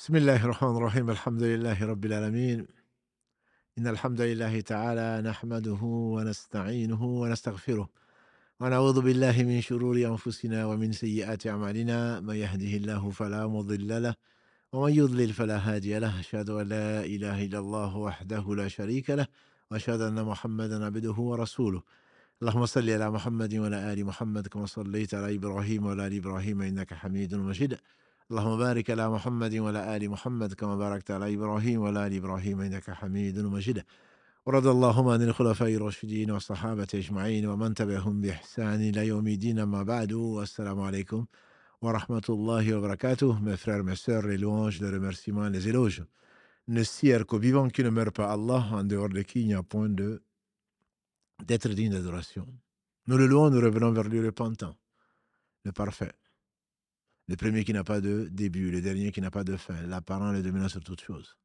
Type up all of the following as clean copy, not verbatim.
بسم الله الرحمن الرحيم الحمد لله رب العالمين إن الحمد لله تعالى نحمده ونستعينه ونستغفره ونعوذ بالله من شرور أنفسنا ومن سيئات أعمالنا من يهده الله فلا مضل له ومن يضلل فلا هادي له أشهد أن لا إله إلا الله وحده لا شريك له وأشهد أن محمدا عبده ورسوله اللهم صل على محمد وعلى آل محمد كما صليت على إبراهيم وعلى آل إبراهيم إنك حميد مجيد اللهم بارك على محمد وعلى آل محمد كما باركت على إبراهيم وعلى آل إبراهيم إنك حميد مجيد ورضى اللهم عن الخلفاء الراشدين والصحابة أجمعين ومن تبعهم بإحسان إلى يوم الدين أما بعد والسلام عليكم ورحمة الله وبركاته. Mes frères, mes sœurs, les louanges, les remerciements, les éloges ne sièrent qu'au vivant qui ne meurt pas, Allah, en dehors de qui il n'y a point d'être digne d'adoration. Nous le louons, nous revenons vers lui repentant, le parfait, le premier qui n'a pas de début, le dernier qui n'a pas de fin, l'apparent, le dominant sur toutes choses.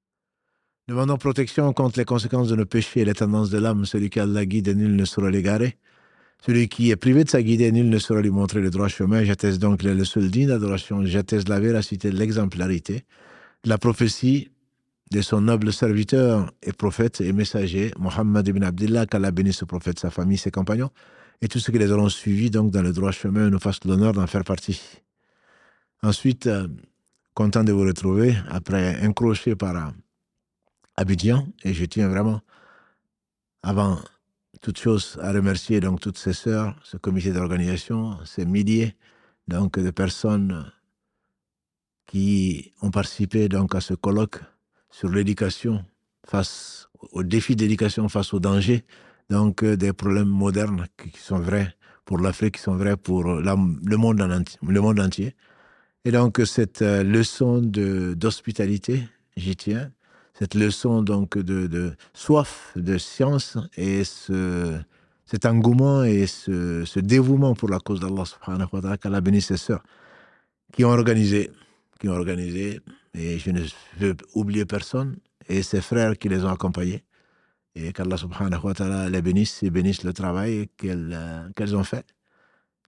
Demandons protection contre les conséquences de nos péchés et les tendances de l'âme. Celui qui a la guide, nul ne saura l'égarer. Celui qui est privé de sa guidée, nul ne saura lui montrer le droit chemin. J'atteste donc qu'il est le seul digne d'adoration. J'atteste la véracité de l'exemplarité, de la prophétie de son noble serviteur et prophète et messager, Mohammed ibn Abdillah, qu'Allah bénisse ce prophète, sa famille, ses compagnons, et tous ceux qui les auront suivis donc dans le droit chemin, nous fassent l'honneur d'en faire partie. Ensuite, content de vous retrouver après un crochet par Abidjan, et je tiens vraiment, avant toute chose, à remercier donc toutes ces sœurs, ce comité d'organisation, ces milliers donc de personnes qui ont participé donc à ce colloque sur l'éducation face aux défis d'éducation, face aux dangers, donc des problèmes modernes qui sont vrais pour l'Afrique, qui sont vrais pour le monde entier. Et donc cette leçon d'hospitalité, j'y tiens, cette leçon donc de soif de science et cet engouement et ce dévouement pour la cause d'Allah subhanahu wa ta'ala, qu'Allah bénisse ces sœurs qui ont organisé, et je ne veux oublier personne, et ses frères qui les ont accompagnés, et qu'Allah subhanahu wa ta'ala les bénisse et bénisse le travail qu'elles ont fait.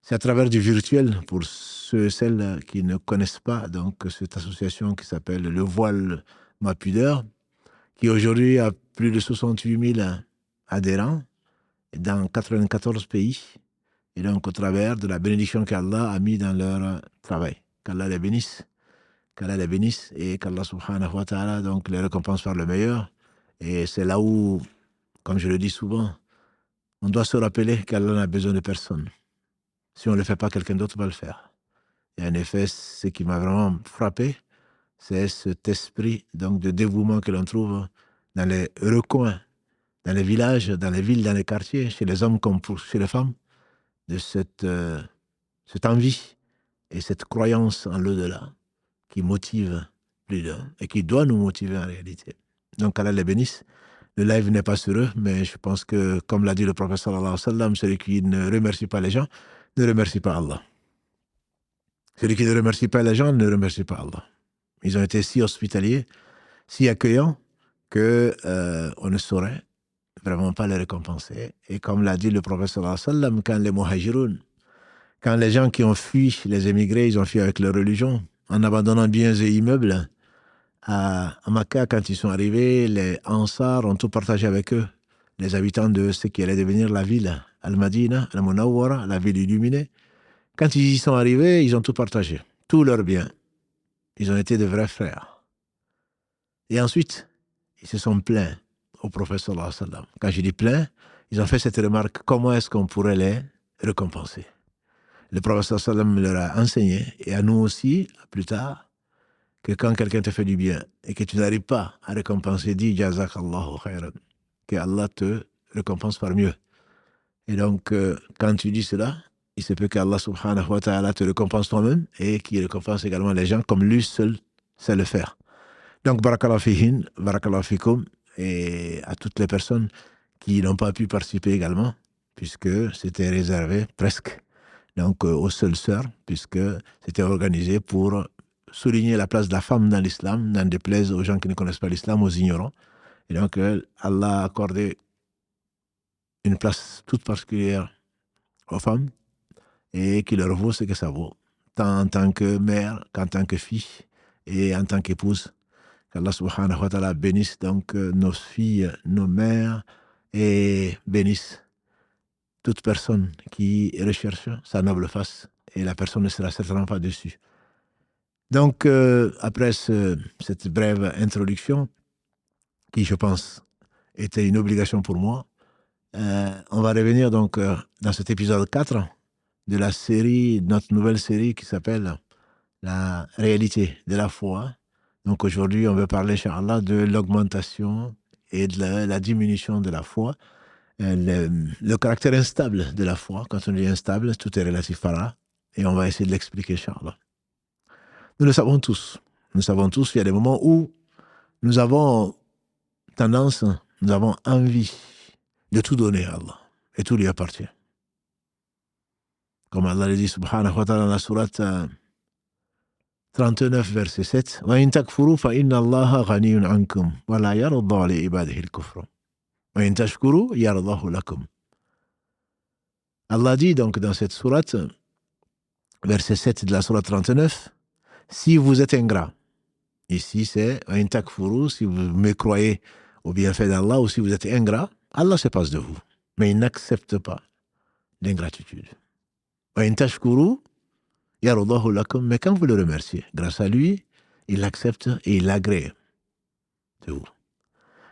C'est à travers du virtuel, pour ceux et celles qui ne connaissent pas donc cette association qui s'appelle Le Voile Ma Pudeur, qui aujourd'hui a plus de 68 000 adhérents dans 94 pays, et donc au travers de la bénédiction qu'Allah a mis dans leur travail. Qu'Allah les bénisse, et qu'Allah subhanahu wa ta'ala donc les récompense par le meilleur. Et c'est là où, comme je le dis souvent, on doit se rappeler qu'Allah n'a besoin de personne. Si on ne le fait pas, quelqu'un d'autre va le faire. Et en effet, ce qui m'a vraiment frappé, c'est cet esprit donc de dévouement que l'on trouve dans les recoins, dans les villages, dans les villes, dans les quartiers, chez les hommes comme chez les femmes, de cette envie et cette croyance en l'au-delà qui motive plus d'un et qui doit nous motiver en réalité. Donc Allah les bénisse. Le live n'est pas sur eux, mais je pense que, comme l'a dit le prophète sallallahu alayhi wa sallam, celui qui ne remercie pas les gens ne remercie pas Allah. Celui qui ne remercie pas les gens ne remercie pas Allah. Ils ont été si hospitaliers, si accueillants, que on ne saurait vraiment pas les récompenser. Et comme l'a dit le prophète sallallahu alayhi wa sallam, quand les muhajiroun, quand les gens qui ont fui, les émigrés, ils ont fui avec leur religion, en abandonnant biens et immeubles, à Makkah, quand ils sont arrivés, les Ansar ont tout partagé avec eux, les habitants de ce qui allait devenir la ville, Al-Madina, Al-Munawwara, la ville illuminée. Quand ils y sont arrivés, ils ont tout partagé, tous leurs biens. Ils ont été de vrais frères. Et ensuite, ils se sont plaints au prophète sallallahu alayhi wa sallam. Quand je dis plaints, ils ont fait cette remarque, comment est-ce qu'on pourrait les récompenser? Le prophète sallallahu alayhi wa sallam leur a enseigné, et à nous aussi, plus tard, que quand quelqu'un te fait du bien et que tu n'arrives pas à récompenser, dis Jazakallahu khairan, que Allah te récompense par mieux. Et donc, quand tu dis cela, il se peut qu'Allah subhanahu wa ta'ala te récompense toi-même et qu'il récompense également les gens comme lui seul sait le faire. Donc, barakallahu fihin, barakallahu fikum, et à toutes les personnes qui n'ont pas pu participer également, puisque c'était réservé presque donc aux seules sœurs, puisque c'était organisé pour souligner la place de la femme dans l'islam, n'en déplaise aux gens qui ne connaissent pas l'islam, aux ignorants. Et donc, Allah a accordé une place toute particulière aux femmes et qui leur vaut ce que ça vaut, tant en tant que mère qu'en tant que fille et en tant qu'épouse. Qu'Allah subhanahu wa ta'ala bénisse donc nos filles, nos mères et bénisse toute personne qui recherche sa noble face et la personne ne sera certainement pas déçue. Donc, après cette brève introduction, qui je pense était une obligation pour moi, on va revenir donc dans cet épisode 4 de la série, notre nouvelle série qui s'appelle La réalité de la foi. Donc aujourd'hui, on veut parler, Inch'Allah, de l'augmentation et de la diminution de la foi. Le caractère instable de la foi. Quand on dit instable, tout est relatif à là. Et on va essayer de l'expliquer, Inch'Allah. Nous le savons tous. Nous savons tous qu'il y a des moments où nous avons tendance, nous avons envie de tout donner à Allah. Et tout lui appartient. Comme Allah le dit, subhanahu wa ta'ala, dans la sourate 39, verset 7. وَإِن تَكْفُرُوا فَإِنَّ اللَّهَ غَنِيٌّ عَنْكُمْ وَلَا يَرْضَى لِعِبَادِهِ الْكُفْرَ وَإِن تَشْكُرُوا يَرْضَهُ لَكُمْ. Allah dit donc dans cette sourate, verset 7 de la sourate 39, si vous êtes ingrat, ici c'est وَإِن تَكْفُرُوا, si vous me croyez au bienfait d'Allah ou si vous êtes ingrat, Allah se passe de vous. Mais il n'accepte pas l'ingratitude. وَإِن تَشْكُرُوا يَرْضَهُ لَكُمْ, mais quand vous le remerciez, grâce à lui, il l'accepte et il l'agrée de vous.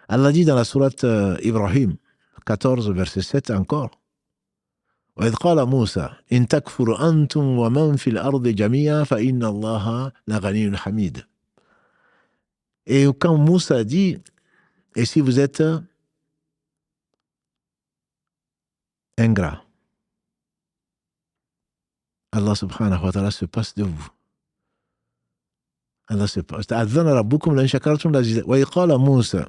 Allah dit dans la sourate Ibrahim 14, verset 7 encore, وَإِذْ قَالَ مُوسَى إِن تَكْفُرْ أَنْتُمْ وَمَنْ فِي الْأَرْضِ جَمِيعًا فَإِنَّ اللَّهَ لَغَنِيٌّ حَمِيدٌ. Et quand Moussa dit, et si vous êtes ingrat, Allah subhanahu wa ta'ala se passe de vous. Allah se passe. أَذَّنَ رَبُّكُمْ لَإِنْ شَكَرْتُمْ لَزِيدَنَّكُمْ وَإِذْ قَالَ مُوسَى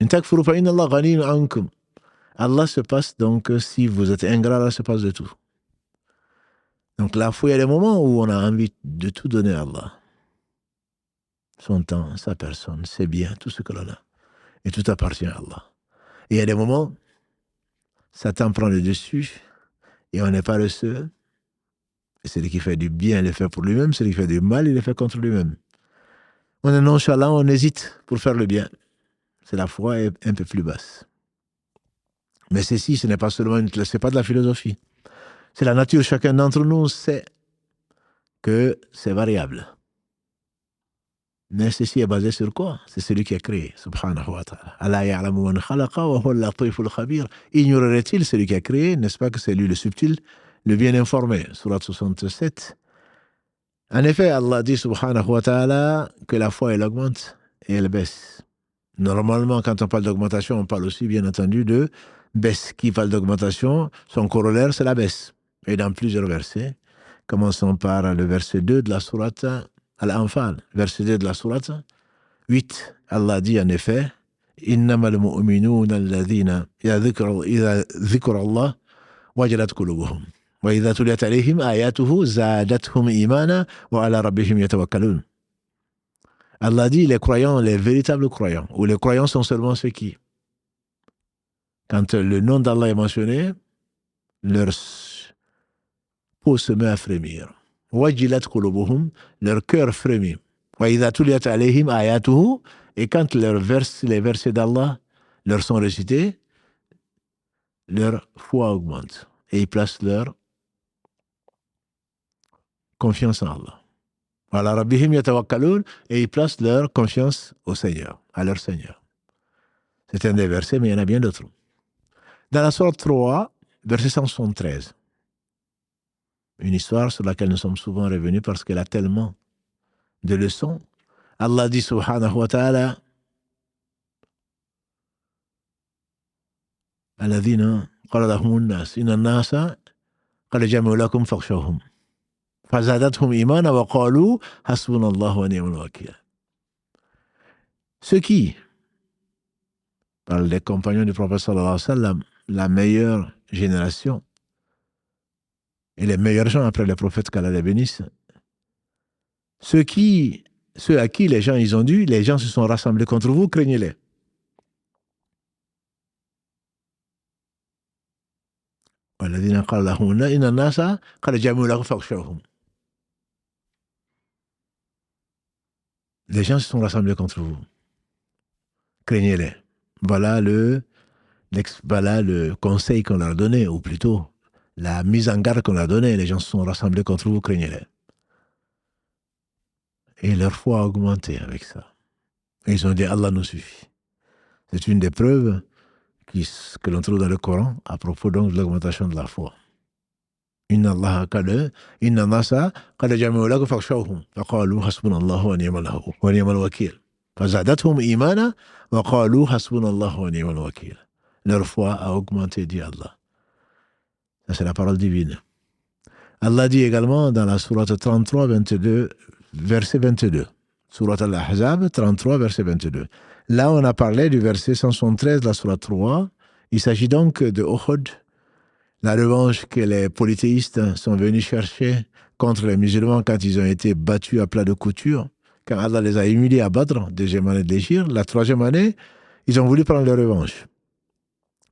إِن تَكْفُرُوا فَإِنَّ اللَّهَ غَنِيٌّ عَنْكُمْ. Allah se passe donc, si vous êtes ingrat, Allah se passe de tout. Donc la foi, il y a des moments où on a envie de tout donner à Allah. Son temps, sa personne, ses biens, tout ce que l'on a. Et tout appartient à Allah. Et il y a des moments, Satan prend le dessus et on n'est pas le seul. Et celui qui fait du bien, il le fait pour lui-même. Celui qui fait du mal, il le fait contre lui-même. On est nonchalant, on hésite pour faire le bien. C'est la foi un peu plus basse. Mais ceci, ce n'est pas seulement c'est pas de la philosophie. C'est la nature. Chacun d'entre nous sait que c'est variable. Mais ceci est basé sur quoi? C'est celui qui a créé, subhanahu wa ta'ala. Allah ya'lamu man khalaqa wa huwa al-latiful khabir. Ignorerait-il celui qui a créé? N'est-ce pas que c'est lui le subtil, le bien informé? Surat 67. En effet, Allah dit, subhanahu wa ta'ala, que la foi, elle augmente et elle baisse. Normalement, quand on parle d'augmentation, on parle aussi, bien entendu, de baisse. Qui parle d'augmentation, son corollaire, c'est la baisse. Et dans plusieurs versets, commençons par le verset 2 de la sourate Al-Anfal, verset 2 de la sourate 8. Allah dit en effet, إِنَّمَا الْمُؤْمِنُونَ الَّذِينَ إِذَا ذِكْرَ اللَّهِ وَجَلَتْ قُلُوبُهُمْ وَإِذَا تُلِيَتْ عَلَيْهِمْ آيَاتُهُ زَادَتْهُمْ إِيمَانًا وَعَلَى رَبِّهِمْ يَتَوَكَّلُونَ. Allah dit, les croyants, les véritables croyants, ou les croyants sont seulement ceux qui, quand le nom d'Allah est mentionné, leur peau se met à frémir. Wajilat qulubuhum, leur cœur frémit. Wa idha tuliyat alayhim ayatuhu, et quand les versets d'Allah leur sont récités, leur foi augmente. Et ils placent leur confiance en Allah. Ala rabbihim yatawakkalun, et ils placent leur confiance au Seigneur, à leur Seigneur. C'est un des versets, mais il y en a bien d'autres. Dans la sourate 3, verset 173, une histoire sur laquelle nous sommes souvent revenus parce qu'elle a tellement de leçons. Allah dit subhanahu wa ta'ala, alladhina qala lahum an-nas inna an-nasa qad jama'u lakum fakhshawhum fazadathum imana wa qalu hasbunallahu wa ni'mal wakeel. Ceux qui, par les compagnons du prophète sallallahu alayhi wa sallam, la meilleure génération et les meilleurs gens après les prophètes qu'Allah les bénisse, ceux à qui les gens se sont rassemblés contre vous, craignez-les. والذين قال لهم إن الناس قد جمعوا لكم فاخشوهم. Les gens se sont rassemblés contre vous. Craignez-les. Voilà voilà le conseil qu'on leur a donné, ou plutôt la mise en garde qu'on leur a donnée. Les gens se sont rassemblés contre vous, craignez-les. Et leur foi a augmenté avec ça. Et ils ont dit, Allah nous suffit. C'est une des preuves que l'on trouve dans le Coran à propos donc de l'augmentation de la foi. Inna nasa qad jama'u lakum fakhshawhum faqalu hasbunallahu wa ni'mal wakil. Fazadathum imana wa qalu hasbunallahu wa ni'mal wakil. Leur foi a augmenté, dit Allah. Ça, c'est la parole divine. Allah dit également dans la sourate 33, 22, verset 22. Sourate Al-Ahzab, 33, verset 22. Là, on a parlé du verset 173 de la sourate 3. Il s'agit donc de Uhud, la revanche que les polythéistes sont venus chercher contre les musulmans quand ils ont été battus à plat de couture, quand Allah les a humiliés à Badr, deuxième année de l'Hégire. La troisième année, ils ont voulu prendre leur revanche.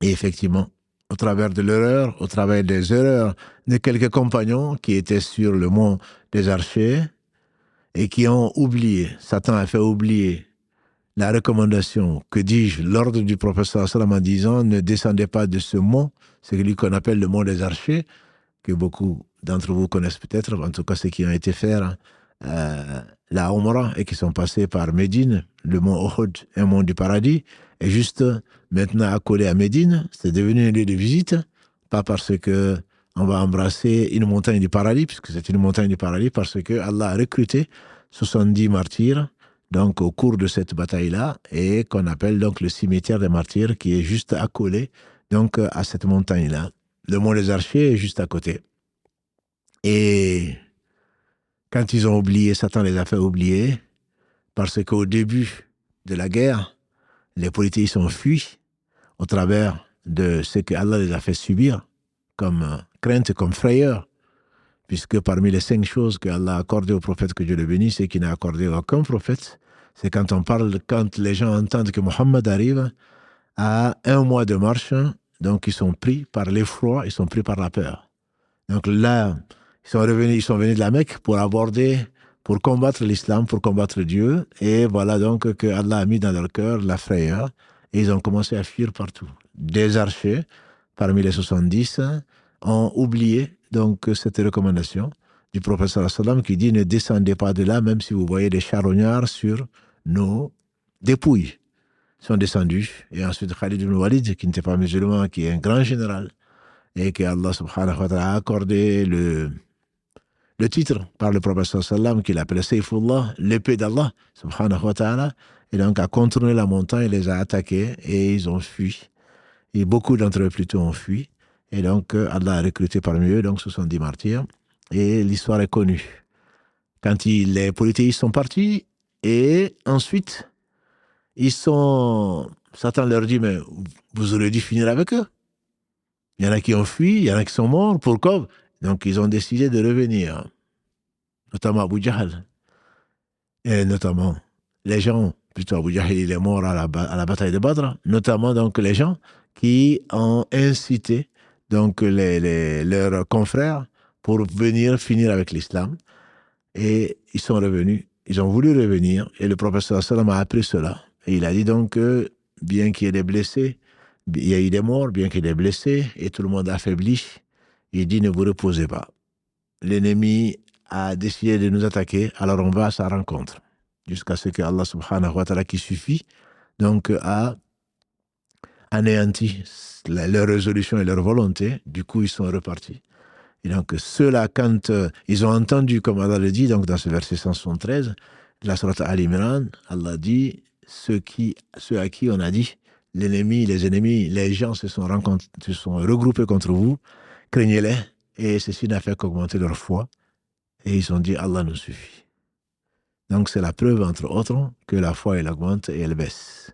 Et effectivement, au travers de l'erreur, au travers des erreurs de quelques compagnons qui étaient sur le mont des Archers et qui ont oublié, Satan a fait oublier la recommandation, que dis-je, l'ordre du prophète sallam en disant ne descendez pas de ce mont, c'est celui qu'on appelle le mont des Archers, que beaucoup d'entre vous connaissent peut-être, en tout cas ceux qui ont été faire la Umrah et qui sont passés par Médine, le mont Uhud, un mont du paradis, est juste maintenant accolé à Médine. C'est devenu un lieu de visite, pas parce que on va embrasser une montagne du paradis, puisque c'est une montagne du paradis, parce que Allah a recruté 70 martyrs donc au cours de cette bataille-là, et qu'on appelle donc le cimetière des martyrs, qui est juste accolé donc à cette montagne-là. Le mont des Archers est juste à côté. Et quand ils ont oublié, Satan les a fait oublier, parce qu'au début de la guerre, les polythéistes ont fui au travers de ce que Allah les a fait subir comme crainte, comme frayeur, puisque parmi les 5 choses que Allah a accordées au prophète, que Dieu le bénisse, c'est qu'il n'a accordé à aucun prophète, c'est quand les gens entendent que Mohammed arrive à 1 mois de marche, donc ils sont pris par l'effroi, ils sont pris par la peur. Donc là, ils sont venus de la Mecque pour combattre l'islam, pour combattre Dieu, et voilà donc que Allah a mis dans leur cœur la frayeur, et ils ont commencé à fuir partout. Des archers, parmi les 70, ont oublié donc cette recommandation du prophète sallallahu alayhi wa sallam qui dit ne descendez pas de là, même si vous voyez des charognards sur nos dépouilles. Ils sont descendus, et ensuite Khalid ibn Walid, qui n'était pas musulman, qui est un grand général, et que Allah subhanahu wa ta'ala a accordé le titre par le prophète sallallahu alayhi wa sallam qu'il appelait Sayfullah, l'épée d'Allah subhanahu wa ta'ala, et donc a contourné la montagne, il les a attaqués et ils ont fui. Et beaucoup d'entre eux plutôt ont fui. Et donc Allah a recruté parmi eux donc 70 martyrs. Et l'histoire est connue. Quand les polythéistes sont partis, et ensuite, Satan leur dit, mais vous aurez dû finir avec eux. Il y en a qui ont fui, il y en a qui sont morts. Pourquoi? Donc ils ont décidé de revenir. Notamment Abu Jahl. Et notamment les gens, plutôt Abu Jahl, il est mort à la bataille de Badr. Notamment donc les gens qui ont incité donc leurs confrères pour venir finir avec l'islam. Et ils sont revenus, ils ont voulu revenir, et le prophète sallallahu alayhi wa sallam a appris cela. Et il a dit donc que, bien qu'il y ait des blessés, il y a eu des morts, bien qu'il y ait des blessés, et tout le monde affaibli, il dit ne vous reposez pas. L'ennemi a décidé de nous attaquer, alors on va à sa rencontre. Jusqu'à ce que Allah subhanahu wa ta'ala, qui suffit, donc a anéanti leur résolution et leur volonté. Du coup, ils sont repartis. Et donc, ceux-là, quand ils ont entendu, comme Allah le dit, donc dans ce verset 173, la sourate Al-Imran, Allah dit, ceux à qui on a dit, les ennemis, les gens se sont regroupés contre vous, craignez-les, et ceci n'a fait qu'augmenter leur foi, et ils ont dit, Allah nous suffit. Donc, c'est la preuve, entre autres, que la foi, elle augmente et elle baisse.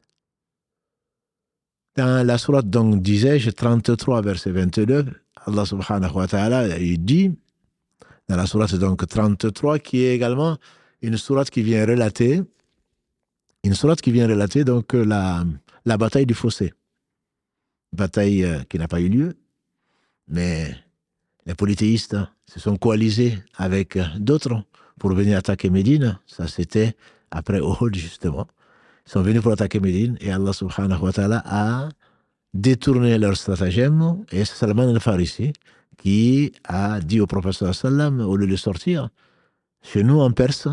Dans la sourate, donc, disais-je, 33, verset 22, Allah subhanahu wa ta'ala, il dit, dans la sourate donc 33, qui est également une sourate qui vient relater donc la bataille du fossé. Bataille qui n'a pas eu lieu, mais les polythéistes se sont coalisés avec d'autres pour venir attaquer Médine. Ça, c'était après Uhud justement. Ils sont venus pour attaquer Médine et Allah subhanahu wa ta'ala a détourné leur stratagème et c'est Salman al-Farisi qui a dit au prophète sallam au lieu de sortir, chez nous en Perse,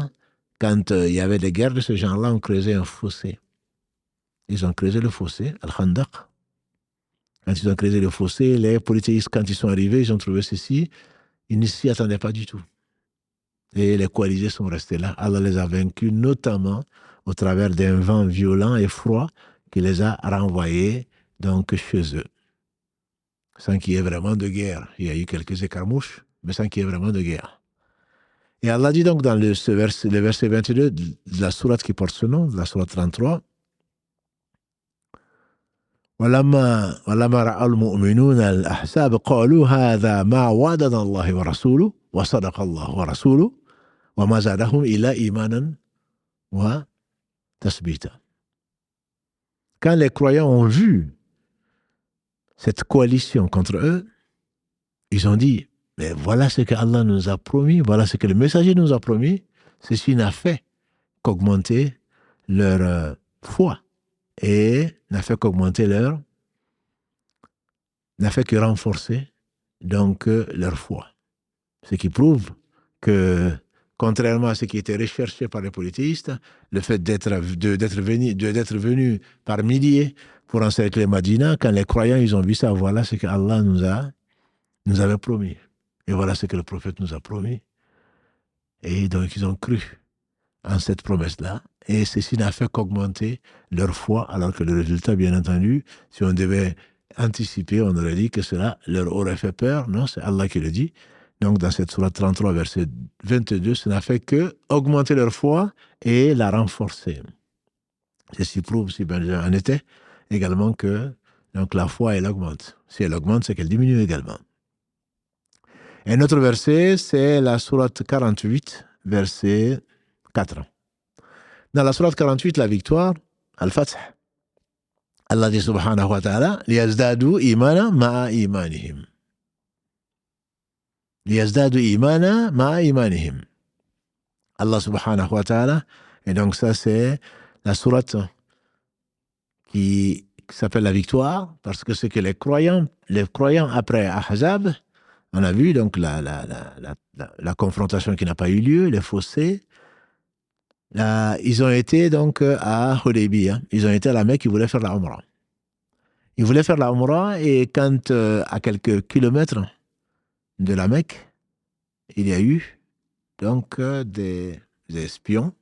quand il y avait des guerres de ce genre-là, on creusait un fossé. Ils ont creusé le fossé, Al-Khandaq. Quand ils ont creusé le fossé, les polythéistes, quand ils sont arrivés, ils ont trouvé ceci, ils ne s'y attendaient pas du tout. Et les coalisés sont restés là. Allah les a vaincus, notamment au travers d'un vent violent et froid qui les a renvoyés donc chez eux. Sans qu'il y ait vraiment de guerre. Il y a eu quelques écarmouches, mais sans qu'il y ait vraiment de guerre. Et Allah dit donc dans le verset 22 de la sourate qui porte ce nom, de la sourate 33, ولما رأى المؤمنون الأحزاب قالوا هذا ما وعدنا الله ورسوله وصدق الله ورسوله وما زادهم إلا إيمانا وتثبيتا. Quand les croyants ont vu cette coalition contre eux, ils ont dit, mais voilà ce que Allah nous a promis, voilà ce que le messager nous a promis, ceci n'a fait qu'augmenter leur foi et n'a fait qu'augmenter n'a fait que renforcer donc leur foi. Ce qui prouve que, contrairement à ce qui était recherché par les polythéistes, le fait d'être venu par milliers pour encercler Madina, quand les croyants ils ont vu ça, voilà ce que Allah nous avait promis. Et voilà ce que le prophète nous a promis. Et donc ils ont cru en cette promesse-là. Et ceci n'a fait qu'augmenter leur foi, alors que le résultat, bien entendu, si on devait anticiper, on aurait dit que cela leur aurait fait peur. Non, c'est Allah qui le dit. Donc, dans cette sourate 33, verset 22, ça n'a fait que augmenter leur foi et la renforcer. Ceci prouve, si bien en était, également que donc, la foi, elle augmente. Si elle augmente, c'est qu'elle diminue également. Et un autre verset, c'est la sourate 48, verset 4. Dans la sourate 48, la victoire, Al-Fath, Allah dit subhanahu wa ta'ala, liyazdadu imana ma'a imanihim. Liyazdadu imana ma'a imanihim. Allah subhanahu wa ta'ala, et donc ça c'est la sourate qui s'appelle la victoire, parce que c'est que les croyants après Ahzab, on a vu donc la confrontation qui n'a pas eu lieu, les fossés. Là, ils ont été donc à Hudaybiyah, ils ont été à la Mecque, ils voulaient faire la Umrah. Ils voulaient faire la Umrah et quand à quelques kilomètres de la Mecque, il y a eu donc des espions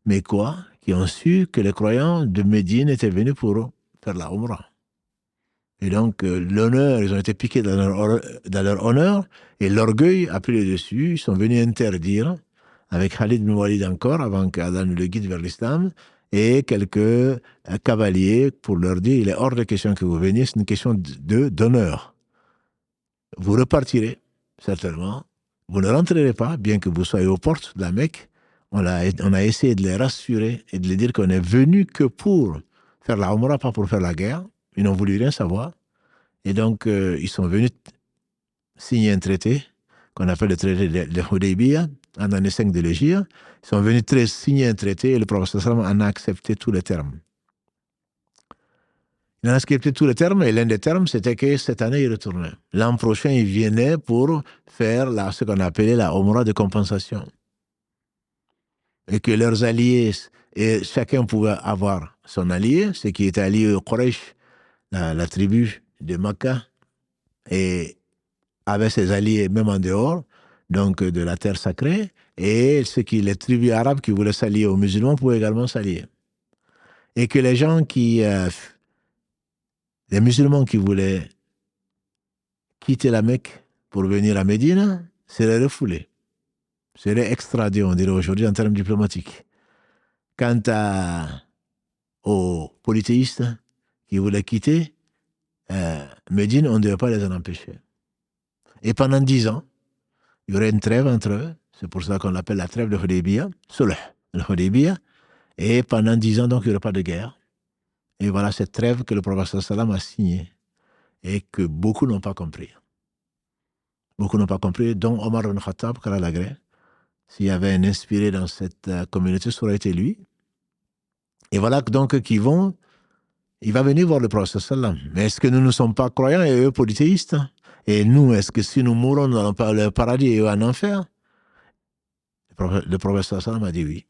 mécois qui ont su que les croyants de Médine étaient venus pour faire la Umrah. Et donc l'honneur, ils ont été piqués dans leur honneur et l'orgueil a pris le dessus, ils sont venus interdire avec Khalid bin Walid encore, avant qu'Allah nous le guide vers l'islam, et quelques cavaliers pour leur dire, il est hors de question que vous veniez, c'est une question d'honneur. Vous repartirez, certainement, vous ne rentrerez pas, bien que vous soyez aux portes de la Mecque. On a essayé de les rassurer et de les dire qu'on est venu que pour faire la Umrah, pas pour faire la guerre. Ils n'ont voulu rien savoir. Et donc, ils sont venus signer un traité, qu'on appelle le traité de Hudaybiyah, en l'année 5 de l'Hégire. Ils sont venus signer un traité et le prophète sallam en a accepté tous les termes. Il en a accepté tous les termes et l'un des termes, c'était que cette année, il retournait. L'an prochain, il venait pour faire ce qu'on appelait la Umrah de compensation. Et que leurs alliés, et chacun pouvait avoir son allié, ce qui était allié au Quraysh, la tribu de Makkah, et avait ses alliés même en dehors, donc de la terre sacrée, et les tribus arabes qui voulaient s'allier aux musulmans pouvaient également s'allier. Et que les gens les musulmans qui voulaient quitter la Mecque pour venir à Médine seraient refoulés, seraient extradés, on dirait aujourd'hui en termes diplomatiques. Quant aux polythéistes qui voulaient quitter Médine, on ne devait pas les en empêcher. Et pendant 10 ans, il y aurait une trêve entre eux, c'est pour ça qu'on l'appelle la trêve de Hudaybiyah, Sulh al-Hudaybiyah, et pendant 10 ans, donc, il n'y aurait pas de guerre. Et voilà cette trêve que le prophète sallam a signée et que beaucoup n'ont pas compris. Beaucoup n'ont pas compris, dont Omar ibn Khattab, qu'Allah l'agrée, S'il y avait un inspiré dans cette communauté, ça aurait été lui. Et voilà donc il va venir voir le prophète sallam. Mais est-ce que nous ne sommes pas croyants et eux polythéistes? Et nous, est-ce que si nous mourons, nous allons pas le paradis et eux en enfer? Le prophète sallam a dit oui.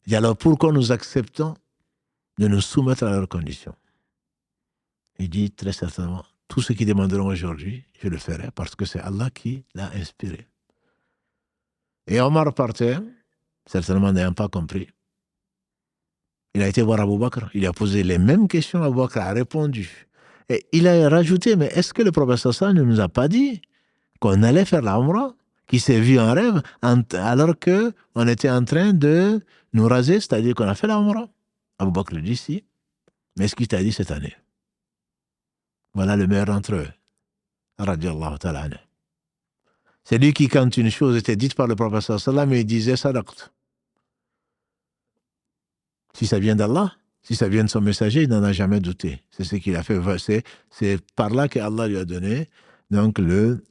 Et alors pourquoi nous acceptons de nous soumettre à leurs conditions? Il dit très certainement, tout ce qu'ils demanderont aujourd'hui, je le ferai parce que c'est Allah qui l'a inspiré. Et Omar partait, certainement n'ayant pas compris. Il a été voir Abou Bakr, il a posé les mêmes questions, Abou Bakr a répondu. Et il a rajouté, mais est-ce que le prophète sallam ne nous a pas dit qu'on allait faire la Umrah, qui s'est vu en rêve, alors qu'on était en train de nous raser, c'est-à-dire qu'on a fait la Umrah? Abou Bakr lui dit si, mais est-ce qu'il t'a dit cette année? Voilà le meilleur d'entre eux. Radiallahu ta'ala anhu. C'est lui qui, quand une chose était dite par le prophète sallam, il disait sadaqt. Si ça vient d'Allah, si ça vient de son messager, il n'en a jamais douté. C'est ce qu'il a fait. C'est par là qu'Allah lui a donné donc le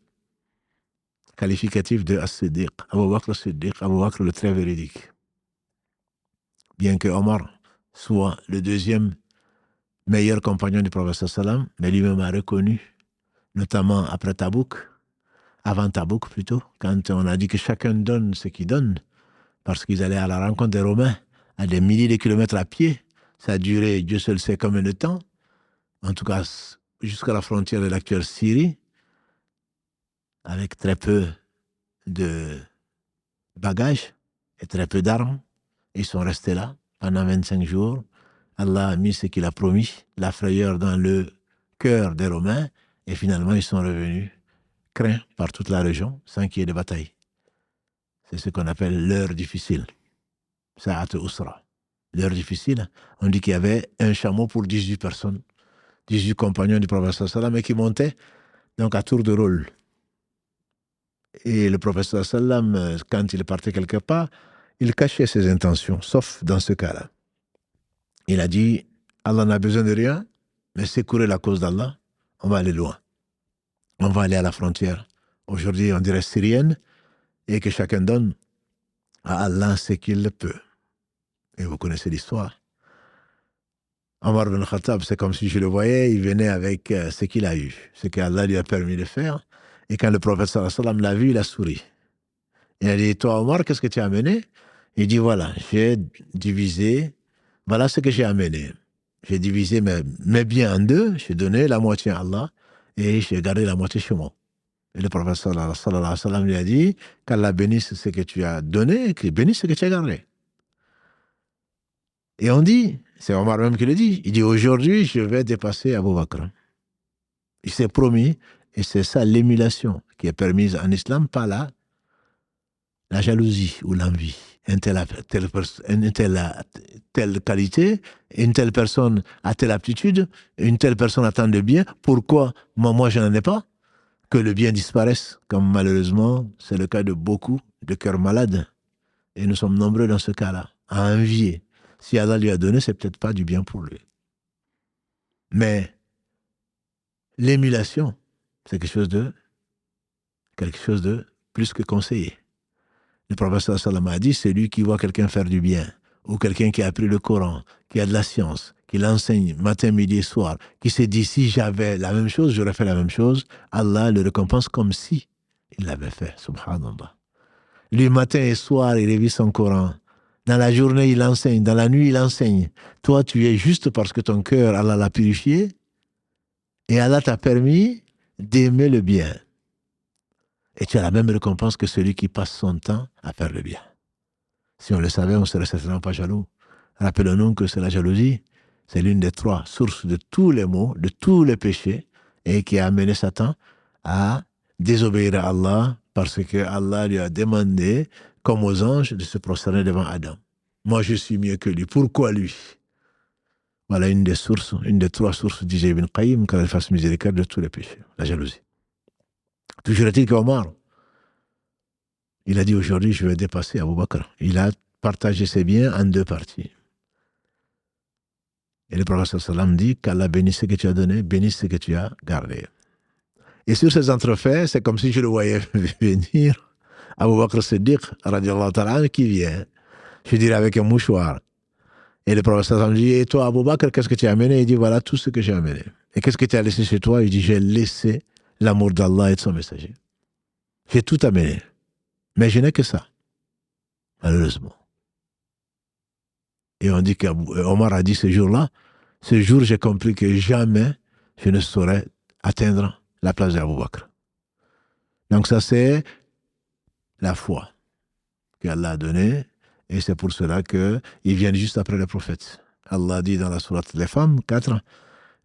qualificatif de As-Siddiq. Abu Bakr As-Siddiq, Abu Bakr le très véridique. Bien que Omar soit le deuxième meilleur compagnon du prophète sallam, mais lui-même a reconnu, notamment après Tabouk, avant Tabouk plutôt, quand on a dit que chacun donne ce qu'il donne, parce qu'ils allaient à la rencontre des Romains, à des milliers de kilomètres à pied. Ça a duré, Dieu seul sait combien de temps, en tout cas jusqu'à la frontière de l'actuelle Syrie, avec très peu de bagages et très peu d'armes. Ils sont restés là pendant 25 jours. Allah a mis ce qu'il a promis, la frayeur dans le cœur des Romains, et finalement ils sont revenus, craints par toute la région, sans qu'il y ait de bataille. C'est ce qu'on appelle l'heure difficile. Sa'at Usra. L'heure difficile, on dit qu'il y avait un chameau pour 18 personnes, 18 compagnons du prophète sallam, et qui montaient donc à tour de rôle. Et le prophète sallam, quand il partait quelque part, il cachait ses intentions, sauf dans ce cas-là. Il a dit, Allah n'a besoin de rien, mais secourir la cause d'Allah, on va aller loin. On va aller à la frontière. Aujourd'hui, on dirait syrienne, et que chacun donne à Allah ce qu'il peut. Et vous connaissez l'histoire. Omar ibn Khattab, c'est comme si je le voyais, il venait avec ce qu'il a eu, ce qu'Allah lui a permis de faire. Et quand le prophète sallallahu alayhi wa sallam l'a vu, il a souri. Il a dit, toi Omar, qu'est-ce que tu as amené? Il dit, voilà, j'ai divisé, voilà ce que j'ai amené. J'ai divisé mes biens en deux, j'ai donné la moitié à Allah et j'ai gardé la moitié chez moi. Et le prophète sallallahu alayhi wa sallam lui a dit, qu'Allah bénisse ce que tu as donné et qu'il bénisse ce que tu as gardé. Et on dit, c'est Omar même qui le dit, il dit, aujourd'hui, je vais dépasser Abu Bakr. Il s'est promis, et c'est ça l'émulation qui est permise en islam, pas la jalousie ou l'envie. Une telle qualité, une telle personne a telle aptitude, une telle personne a tant de bien, pourquoi moi je n'en ai pas? Que le bien disparaisse, comme malheureusement c'est le cas de beaucoup de cœurs malades. Et nous sommes nombreux dans ce cas-là, à envier. Si Allah lui a donné, c'est peut-être pas du bien pour lui. Mais l'émulation, c'est quelque chose de plus que conseillé. Le prophète sallallahu a dit, c'est lui qui voit quelqu'un faire du bien, ou quelqu'un qui a appris le Coran, qui a de la science, qui l'enseigne matin, midi et soir, qui s'est dit, si j'avais la même chose, j'aurais fait la même chose, Allah le récompense comme si il l'avait fait, subhanallah. Lui, matin et soir, il révise son Coran. Dans la journée, il enseigne. Dans la nuit, il enseigne. Toi, tu es juste parce que ton cœur, Allah l'a purifié, et Allah t'a permis d'aimer le bien. Et tu as la même récompense que celui qui passe son temps à faire le bien. Si on le savait, on ne serait certainement pas jaloux. Rappelons-nous que c'est la jalousie. C'est l'une des trois sources de tous les maux, de tous les péchés, et qui a amené Satan à désobéir à Allah parce que Allah lui a demandé, comme aux anges, de se prosterner devant Adam. Moi, je suis mieux que lui. Pourquoi lui? Voilà une des trois sources, disait Ibn Qayyim, qu'Allah fasse miséricorde de tous les péchés. La jalousie. Toujours est-il qu'Omar, il a dit aujourd'hui, je vais dépasser Abu Bakr. Il a partagé ses biens en deux parties. Et le prophète sallam dit qu'Allah bénisse ce que tu as donné, bénisse ce que tu as gardé. Et sur ces entrefaits, c'est comme si je le voyais venir Abu Bakr Siddiq, radiallahu ta'ala, qui vient, je dirais avec un mouchoir. Et le prophète me dit, et toi, Abu Bakr, qu'est-ce que tu as amené? Il dit, voilà tout ce que j'ai amené. Et qu'est-ce que tu as laissé chez toi? Il dit, j'ai laissé l'amour d'Allah et de son messager. J'ai tout amené. Mais je n'ai que ça, malheureusement. Et on dit qu'Omar a dit ce jour-là, ce jour, j'ai compris que jamais je ne saurais atteindre la place d'Abu Bakr. Donc ça, c'est la foi qu'Allah a donnée. Et c'est pour cela qu'ils viennent juste après le prophète. Allah dit dans la sourate des femmes, 4,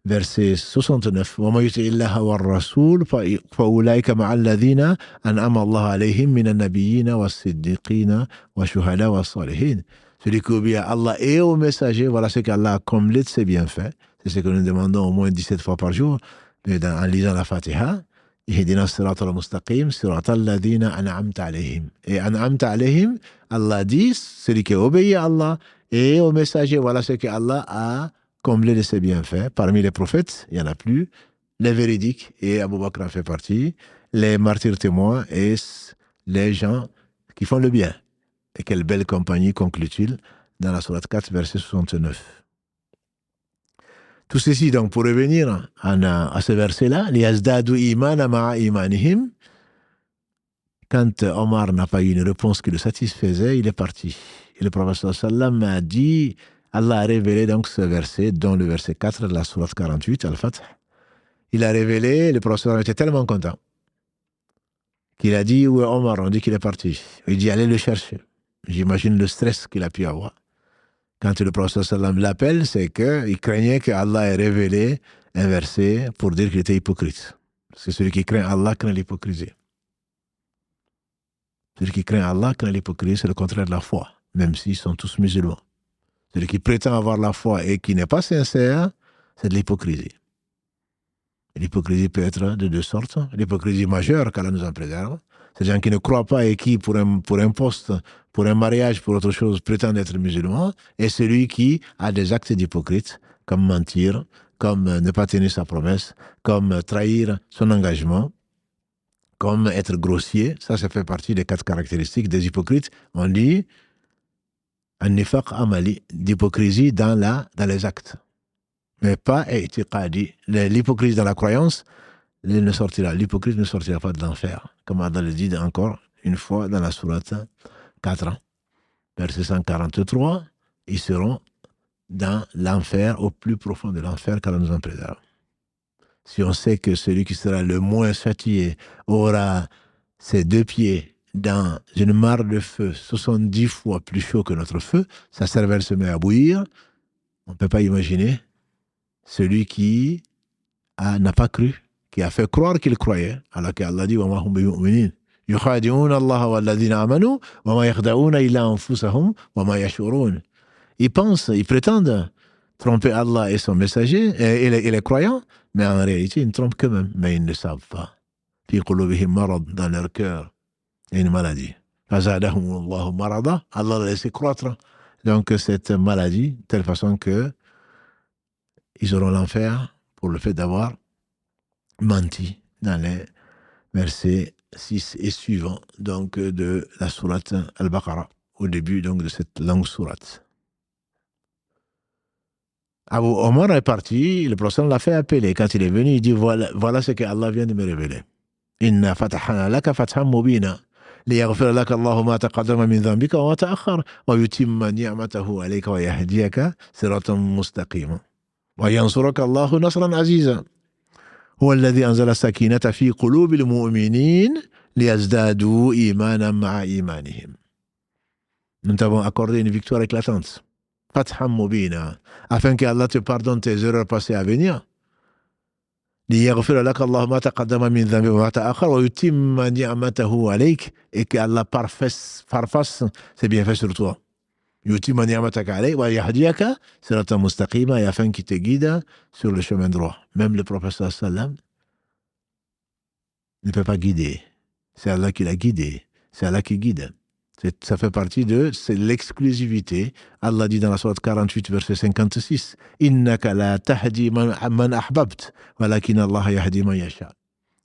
verset 69, وَمَا يُطِعِ اللَّهَ وَالرَّسُولَ فَأُولَٰئِكَ مَعَ الَّذِينَ أَنْعَمَ اللَّهُ عَلَيْهِم مِّنَ النَّبِيِّينَ وَالصِّدِّيقِينَ وَالشُّهَدَاءِ وَالصَّالِحِينَ. Celui qui obéit à Allah et au messager, voilà ce qu'Allah a comblé de ses bienfaits. C'est ce que nous demandons au moins 17 fois par jour en lisant la Fatiha. اهدنا الصراط المستقيم صراط الذين أنعمت عليهم. Et أنعمت عليهم, Allah dit, celui qui obéit à Allah et au messager, voilà ce que Allah a comblé de ses bienfaits. Parmi les prophètes, il n'y en a plus. Les véridiques, et Abu Bakr en fait partie, les martyrs témoins et les gens qui font le bien. Et quelle belle compagnie conclut-il dans la sourate 4, verset 69. Tout ceci, donc, pour revenir à ce verset-là, لِيَزْدَادُوا إِيمَانًا مَعَ إِيمَانِهِمْ. Quand Omar n'a pas eu une réponse qui le satisfaisait, il est parti. Et le prophète sallam a dit, Allah a révélé donc ce verset, dont le verset 4 de la sourate 48, Al-Fath. Il a révélé, le prophète était tellement content qu'il a dit, où est Omar? On dit qu'il est parti. Il dit, allez le chercher. J'imagine le stress qu'il a pu avoir. Quand le prophète sallam l'appelle, c'est qu'il craignait que Allah ait révélé un verset pour dire qu'il était hypocrite. Parce que celui qui craint Allah craint l'hypocrisie. Celui qui craint Allah craint l'hypocrisie, c'est le contraire de la foi, même s'ils sont tous musulmans. Celui qui prétend avoir la foi et qui n'est pas sincère, c'est de l'hypocrisie. Et l'hypocrisie peut être de deux sortes. L'hypocrisie majeure, qu'Allah nous en préserve. C'est des gens qui ne croient pas et qui, pour un poste, pour un mariage, pour autre chose, prétendent être musulmans. Et celui qui a des actes d'hypocrite, comme mentir, comme ne pas tenir sa promesse, comme trahir son engagement, comme être grossier. Ça fait partie des 4 caractéristiques des hypocrites. On dit un nifaq amali, d'hypocrisie dans les actes. Mais pas i'tiqadi. L'hypocrisie dans la croyance, l'hypocrite ne sortira pas de l'enfer. Comme Allah le dit encore une fois dans la sourate 4, verset 143, ils seront dans l'enfer, au plus profond de l'enfer, qu'Allah nous en préserve. Si on sait que celui qui sera le moins châtié aura ses 2 pieds dans une mare de feu 70 fois plus chaud que notre feu, sa cervelle se met à bouillir, on ne peut pas imaginer celui qui n'a pas cru, qui a fait croire qu'il croyait, alors qu'Allah dit وَمَا هُمْ بِمُؤْمِنِينَ يُخَادِعُونَ اللَّهَ وَالَّذِينَ آمَنُوا وَمَا يَخْدَعُونَ إِلَّا أَنفُسَهُمْ وَمَا يَشْعُرُونَ. Ils pensent, ils prétendent tromper Allah et son messager et les croyants, mais en réalité, ils ne trompent qu'eux-mêmes, mais ils ne le savent pas. فِي قُلُوبِهِمْ مرض, dans leur cœur, il y a une maladie. فَزَادَهُمُ اللَّهُ مَرَضًا, Allah l'a laissé croître. Donc cette maladie, de telle façon que ils auront l'enfer pour le fait d'avoir menti dans les versets 6 et suivants donc de la sourate Al-Baqarah, au début donc de cette longue sourate. Abu Omar est parti, le prophète l'a fait appeler. Quand il est venu, il dit voilà ce que Allah vient de me révéler. Inna fatahana laka fathan mubina liyaghfira laka Allahu ma taqaddama min dhanbika wa ma ta'akhkhar wa yutimma ni'matahu alayka wa yahdiyaka siratan mustaqima wa yansuraka Allahu nasran aziza. هو الذي أنزل السكينة في قلوب المؤمنين ليزدادوا إيمانا مع إيمانهم. Nous t'avons accordé une victoire éclatante. Fatham mubina, afin que Allah te pardonne tes erreurs passées à venir. ليغفر لك الله ما تقدم من ذنبك وما تأخر ويتم نعمته عليك, et que Allah parfasse ses bienfaits sur toi. يتم نعمتك عليك ويهديك صراطا مستقيما, et afin qu'il te guide sur le chemin droit. Même le prophète sallam ne peut pas guider. C'est Allah qui l'a guidé. C'est Allah qui guide. Ça fait partie de l'exclusivité. Allah dit dans la sourate 48, verset 56, Innaka la tahdi man ahbabt, walakin Allah yahdi man yasha.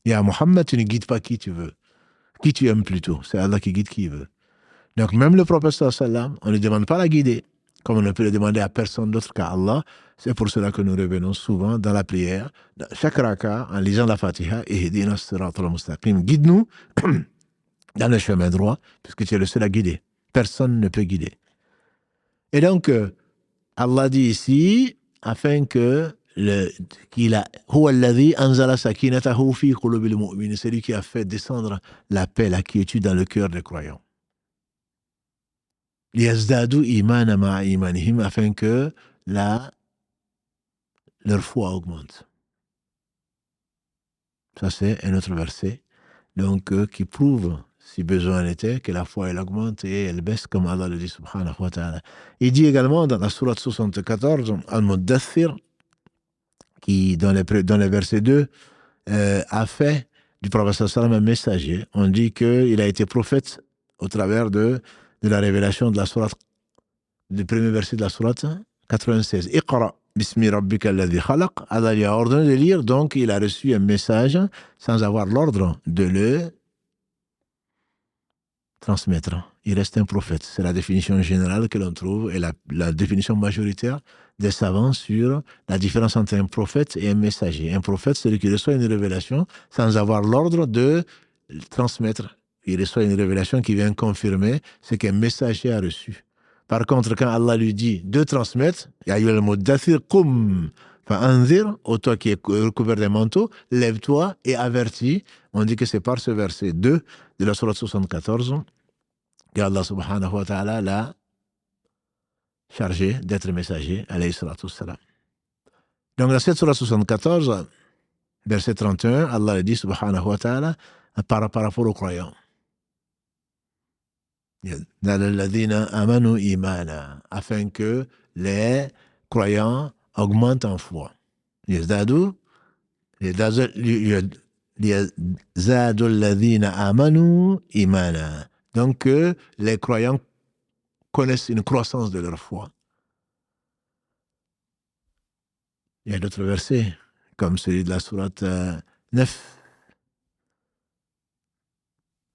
Ya Muhammad, tu ne guides pas qui tu veux. Qui tu aimes plutôt? C'est Allah qui guide qui il veut. Donc même le prophète sallam, on ne demande pas la guider, comme on ne peut le demander à personne d'autre qu'à Allah. C'est pour cela que nous revenons souvent dans la prière, dans chaque raka, en lisant la Fatiha, et Ihdina siratal mustaqim, guide-nous dans le chemin droit, puisque tu es le seul à guider. Personne ne peut guider. Et donc, Allah dit ici, afin que c'est lui qui a fait descendre la paix, la quiétude dans le cœur des croyants. Afin que leur foi augmente. Ça, c'est un autre verset donc, qui prouve, si besoin était, que la foi elle augmente et elle baisse, comme Allah le dit, subhanahu wa ta'ala. Il dit également dans la sourate 74, Al-Muddathir, qui, dans les versets 2, a fait du prophète sallam un messager. On dit qu'il a été prophète au travers de la révélation de la sourate, du premier verset de la sourate 96. Iqra bismi rabbika alladhi khalaq. Allah lui a ordonné de lire, donc il a reçu un message sans avoir l'ordre de le transmettre. Il reste un prophète. C'est la définition générale que l'on trouve et la définition majoritaire des savants sur la différence entre un prophète et un messager. Un prophète, c'est celui qui reçoit une révélation sans avoir l'ordre de transmettre. Il reçoit une révélation qui vient confirmer ce qu'un messager a reçu. Par contre, quand Allah lui dit de transmettre, ya ayyuhal muddathir qum fa'anzir, ô toi qui es recouvert d'un manteau, lève-toi et avertis. On dit que c'est par ce verset 2 de la sourate 74 qu'Allah subhanahu wa ta'ala l'a chargé d'être messager, alayhi salatu wassalam. Donc dans cette sourate 74, verset 31, Allah dit subhanahu wa ta'ala par rapport aux croyants. Afin que les croyants augmentent en foi. Donc que les croyants connaissent une croissance de leur foi. Il y a d'autres versets, comme celui de la sourate 9.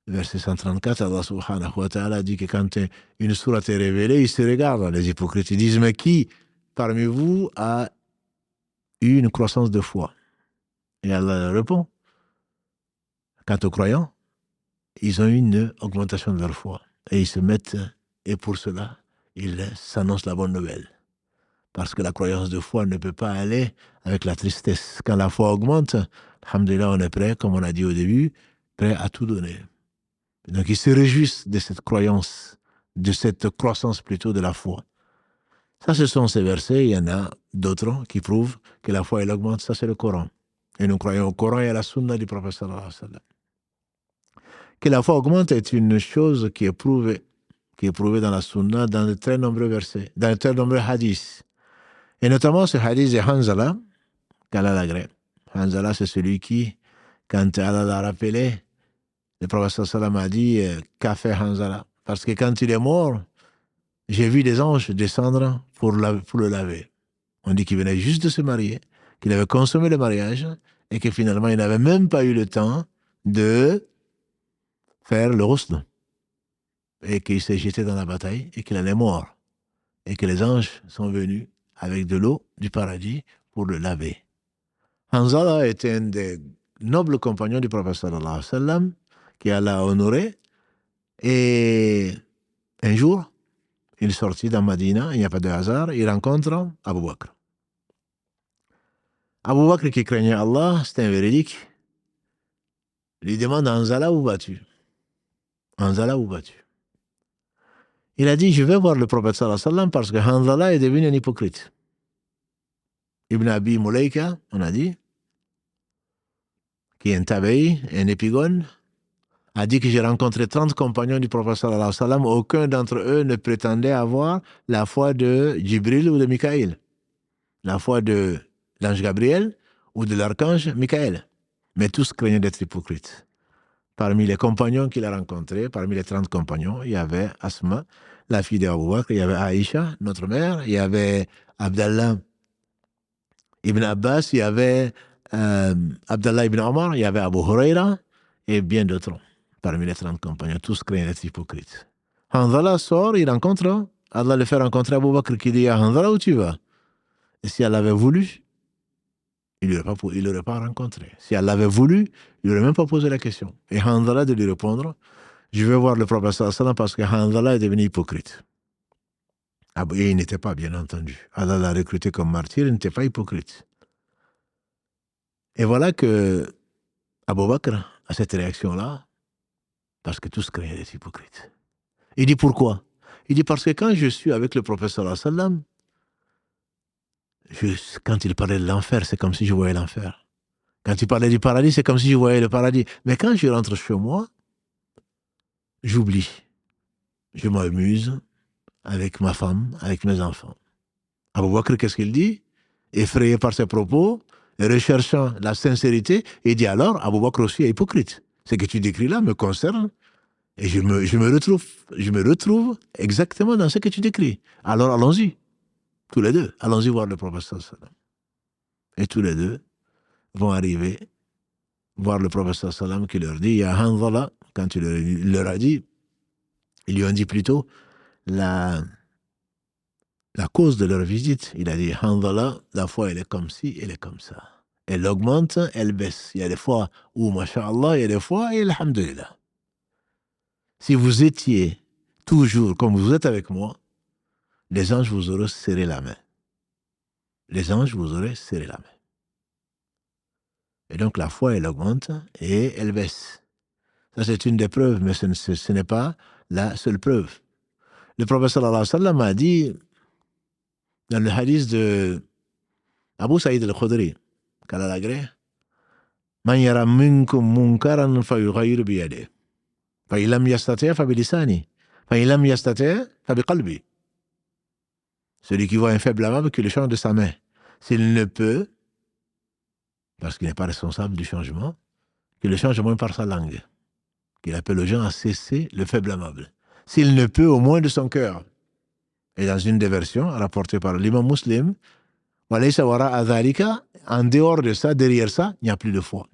Verset 134, Allah subhanahu wa ta'ala dit que quand une sourate est révélée, ils se regardent, les hypocrites. Ils disent, mais qui parmi vous a eu une croissance de foi? Et Allah répond, quant aux croyants, ils ont eu une augmentation de leur foi. Et ils se mettent, et pour cela, ils s'annoncent la bonne nouvelle. Parce que la croyance de foi ne peut pas aller avec la tristesse. Quand la foi augmente, alhamdoulilah, on est prêt, comme on a dit au début, prêt à tout donner. Donc, ils se réjouissent de cette croyance, de cette croissance plutôt de la foi. Ça, ce sont ces versets. Il y en a d'autres qui prouvent que la foi, elle augmente. Ça, c'est le Coran. Et nous croyons au Coran et à la Sunna du prophète sallallahu alayhi wa sallam. Que la foi augmente est une chose qui est prouvée dans la Sunna, dans de très nombreux versets, dans de très nombreux hadiths. Et notamment ce hadith de Hanzala, qu'Allah l'agrée. Hanzala, c'est celui qui, quand Allah l'a rappelé, le prophète sallam a dit, qu'a fait Hanzala? Parce que quand il est mort, j'ai vu des anges descendre pour le laver. On dit qu'il venait juste de se marier, qu'il avait consommé le mariage, et que finalement, il n'avait même pas eu le temps de faire le ghusl. Et qu'il s'est jeté dans la bataille, et qu'il en est mort. Et que les anges sont venus avec de l'eau du paradis pour le laver. Hanzala était un des nobles compagnons du prophète sallallahu alayhi wa sallam, qui Allah a honoré. Et un jour, il sortit dans Madina, il n'y a pas de hasard, il rencontre Abu Bakr. Abu Bakr qui craignait Allah, c'était un véridique, lui demande, Hanzala, où vas-tu? Hanzala, où vas-tu? Il a dit, je vais voir le prophète sallallahu alayhi wa sallam parce que Hanzala est devenu un hypocrite. Ibn Abi Mulaika, on a dit, qui est un tabeï, un épigone, a dit que j'ai rencontré 30 compagnons du prophète sallallahu alayhi wa sallam, aucun d'entre eux ne prétendait avoir la foi de Jibril ou de Mikaël, la foi de l'ange Gabriel ou de l'archange Mikaël. Mais tous craignaient d'être hypocrites. Parmi les compagnons qu'il a rencontrés, parmi les 30 compagnons, il y avait Asma, la fille d'Abu Bakr, il y avait Aïcha, notre mère, il y avait Abdallah ibn Abbas, il y avait Abdallah ibn Omar, il y avait Abu Huraira et bien d'autres. parmi les 30 compagnons, tous craignent d'être hypocrites. Hanzala sort, il rencontre, Allah le fait rencontrer Abu Bakr qui dit à Hanzala, où tu vas? Et si elle avait voulu, il ne l'aurait pas rencontré. Si elle l'avait voulu, il n'aurait même pas posé la question. Et Hanzala de lui répondre, je vais voir le prophète sallam parce que Hanzala est devenu hypocrite. Et il n'était pas, bien entendu. Allah l'a recruté comme martyr, il n'était pas hypocrite. Et voilà que Abu Bakr a cette réaction-là, parce que tous craignaient d'être hypocrites. Il dit pourquoi? Il dit parce que quand je suis avec le prophète sallam, quand il parlait de l'enfer, c'est comme si je voyais l'enfer. Quand il parlait du paradis, c'est comme si je voyais le paradis. Mais quand je rentre chez moi, j'oublie. Je m'amuse avec ma femme, avec mes enfants. Abu Bakr, qu'est-ce qu'il dit? Effrayé par ses propos, recherchant la sincérité, il dit alors, Abu Bakr aussi est hypocrite. Ce que tu décris là me concerne et je me retrouve exactement dans ce que tu décris. Alors allons-y, tous les deux, allons-y voir le prophète sallam. Et tous les deux vont arriver voir le prophète sallam qui leur dit, il y a Hanzala, quand il leur a dit, ils lui ont dit plutôt la cause de leur visite. Il a dit, Hanzala, la foi elle est comme ci, elle est comme ça. Elle augmente, elle baisse. Il y a des fois où, masha'Allah, il y a des fois, et alhamdulillah. Si vous étiez toujours comme vous êtes avec moi, les anges vous auraient serré la main. Les anges vous auraient serré la main. Et donc la foi, elle augmente et elle baisse. Ça, c'est une des preuves, mais ce n'est pas la seule preuve. Le prophète sallallahu alayhi wa sallam a dit, dans le hadith de Abu Saïd al-Khudri, qu'Allah l'agrée, Man yara minkum munkaran fa yughayyiru bi yadihi. Fa in lam yastati' fa bi lisanihi. Fa in lam yastati' fa bi qalbihi. Celui qui voit un faible amable, qui le change de sa main. S'il ne peut, parce qu'il n'est pas responsable du changement, qu'il le change au moins par sa langue. Qu'il appelle aux gens à cesser le faible amable. S'il ne peut, au moins de son cœur. Et dans une des versions, rapportée par l'imam Muslim, en dehors de ça, derrière ça, il n'y a plus de foi.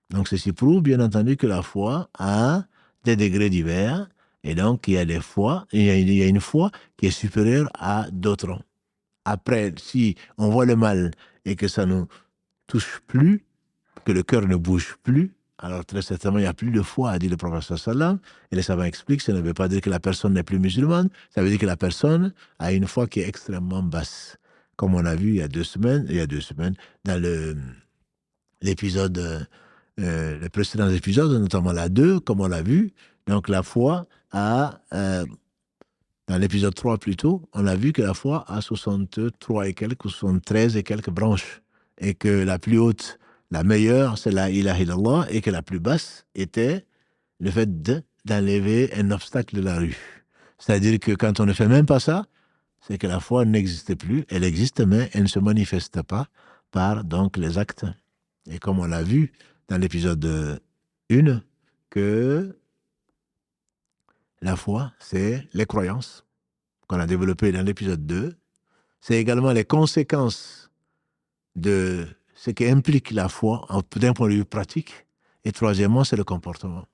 Donc ceci prouve bien entendu que la foi a des degrés divers, et donc il y a des fois, il y a une foi qui est supérieure à d'autres. Après, si on voit le mal et que ça ne touche plus, que le cœur ne bouge plus, alors très certainement il n'y a plus de foi, a dit le prophète sallam. Et les savants expliquent, ça ne veut pas dire que la personne n'est plus musulmane, ça veut dire que la personne a une foi qui est extrêmement basse. Comme on a vu il y a deux semaines, dans l'épisode, les précédents épisodes, notamment la 2, comme on l'a vu, donc la foi a, dans l'épisode 3 plutôt, on a vu que la foi a 63 et quelques, ou 73 et quelques branches, et que la plus haute, la meilleure, c'est la ilaha illallah, et que la plus basse était le fait d'enlever un obstacle de la rue. C'est-à-dire que quand on ne fait même pas ça, c'est que la foi n'existe plus, elle existe, mais elle ne se manifeste pas par donc les actes. Et comme on l'a vu dans l'épisode 1, que la foi, c'est les croyances qu'on a développées dans l'épisode 2, c'est également les conséquences de ce qui implique la foi d'un point de vue pratique, et troisièmement, c'est le comportement.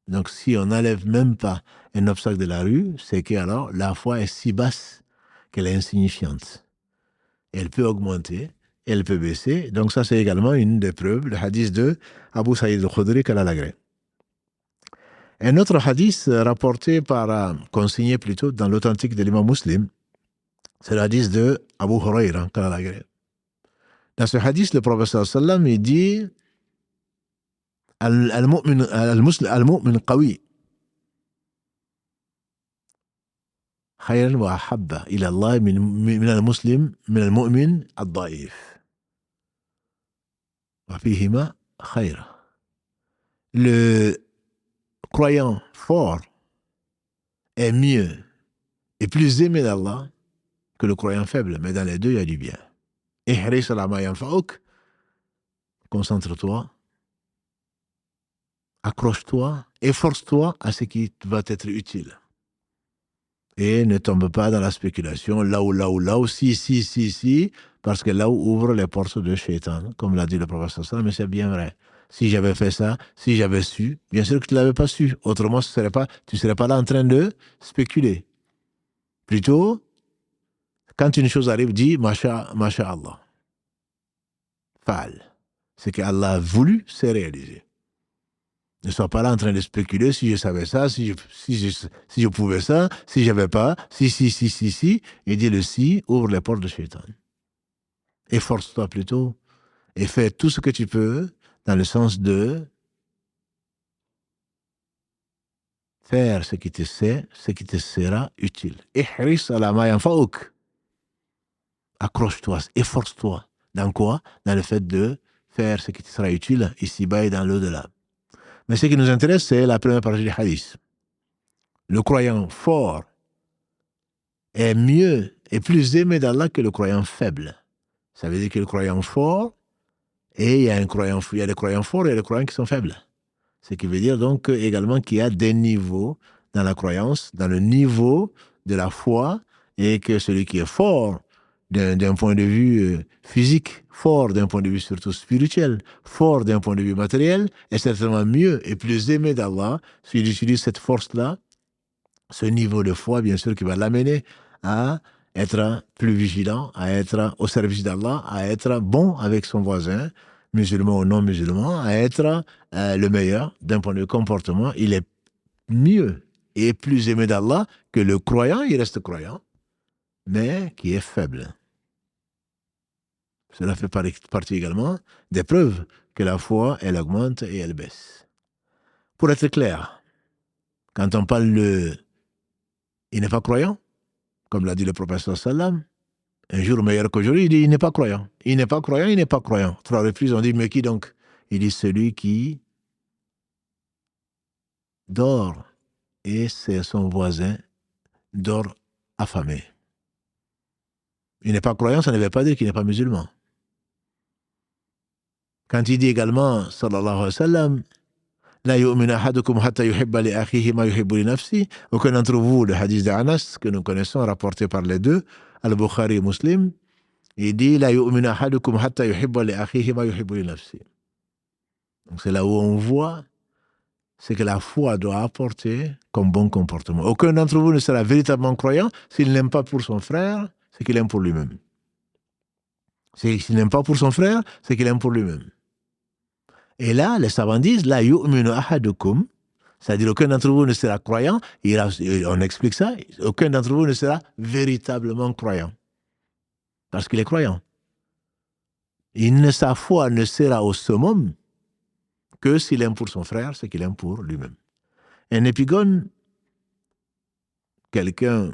Donc si on n'enlève même pas un obstacle de la rue, c'est que alors la foi est si basse qu'elle est insignifiante. Elle peut augmenter, elle peut baisser. Donc ça, c'est également une des preuves, le hadith de Abu Saïd al-Khudri qu'Allah l'agrée. Un autre hadith rapporté consigné plutôt dans l'authentique de l'imam Muslim, c'est le hadith de Abu Huraira qu'Allah l'agrée. Dans ce hadith, le prophète sallallahu alayhi wa sallam, il dit Al-mu'min qawi خيرا وأحب إلى الله من المسلم من المؤمن الضعيف وفيهما خير. Le croyant fort est mieux et plus aimé d'Allah que le croyant faible, mais dans les deux il y a du bien. ihris ala ma yanfa'uk, concentre-toi, accroche-toi, efforce-toi à ce qui va t'être utile. Et ne tombe pas dans la spéculation, là où, si, parce que là où ouvre les portes de Shaitan, comme l'a dit le prophète sallallahu alayhi wa sallam, mais c'est bien vrai. si j'avais fait ça, si j'avais su. Bien sûr que tu ne l'avais pas su. Autrement, tu ne serais pas là en train de spéculer. Plutôt, quand une chose arrive, dis Masha Allah. Fal. Ce que Allah a voulu, c'est réalisé. Ne sois pas là en train de spéculer si je savais ça, si je pouvais ça, si j'avais pas, si. Et dis le si, ouvre les portes de Shaitan. Efforce-toi plutôt et fais tout ce que tu peux dans le sens de faire ce qui te sera utile. Ihris ala ma yanfa'uk. Accroche-toi, efforce-toi. Dans quoi? Dans le fait de faire ce qui te sera utile ici-bas et dans l'au-delà. Mais ce qui nous intéresse, c'est la première partie du hadith. Le croyant fort est mieux et plus aimé d'Allah que le croyant faible. Ça veut dire que le croyant fort, et il y a des croyants forts et des croyants qui sont faibles. Ce qui veut dire donc également qu'il y a des niveaux dans la croyance, dans le niveau de la foi, et que celui qui est fort d'un point de vue physique, fort d'un point de vue surtout spirituel, fort d'un point de vue matériel, est certainement mieux et plus aimé d'Allah s'il utilise cette force-là, ce niveau de foi, bien sûr, qui va l'amener à être plus vigilant, à être au service d'Allah, à être bon avec son voisin, musulman ou non musulman, à être le meilleur d'un point de vue comportement. Il est mieux et plus aimé d'Allah que le croyant, il reste croyant, mais qui est faible. Cela fait partie également des preuves que la foi, elle augmente et elle baisse. Pour être clair, quand on parle de il n'est pas croyant, comme l'a dit le prophète sallam, un jour meilleur qu'aujourd'hui, il dit il n'est pas croyant. Il n'est pas croyant, il n'est pas croyant. 3 reprises, on dit mais qui donc? Il dit celui qui dort et c'est son voisin dort affamé. Il n'est pas croyant, ça ne veut pas dire qu'il n'est pas musulman. Quand il dit également, sallallahu alayhi wa sallam, la yu'minu ahadukum hatta yuhibba li akhihi ma yuhibbu li nafsi. Aucun d'entre vous, le hadith d'Anas, que nous connaissons, rapporté par les deux, Al-Bukhari et Muslim, il dit la yu'minu ahadukum hatta yuhibba li akhihi ma yuhibbu li nafsi. Donc c'est là où on voit ce que la foi doit apporter comme bon comportement. Aucun d'entre vous ne sera véritablement croyant s'il n'aime pas pour son frère ce qu'il aime pour lui-même. S'il n'aime pas pour son frère, c'est qu'il aime pour lui-même. Et là, les savants disent, la yu'minu ahadukum, c'est-à-dire aucun d'entre vous ne sera croyant, on explique ça, aucun d'entre vous ne sera véritablement croyant. Parce qu'il est croyant. Sa foi ne sera au summum que s'il aime pour son frère ce qu'il aime pour lui-même. Un épigone, quelqu'un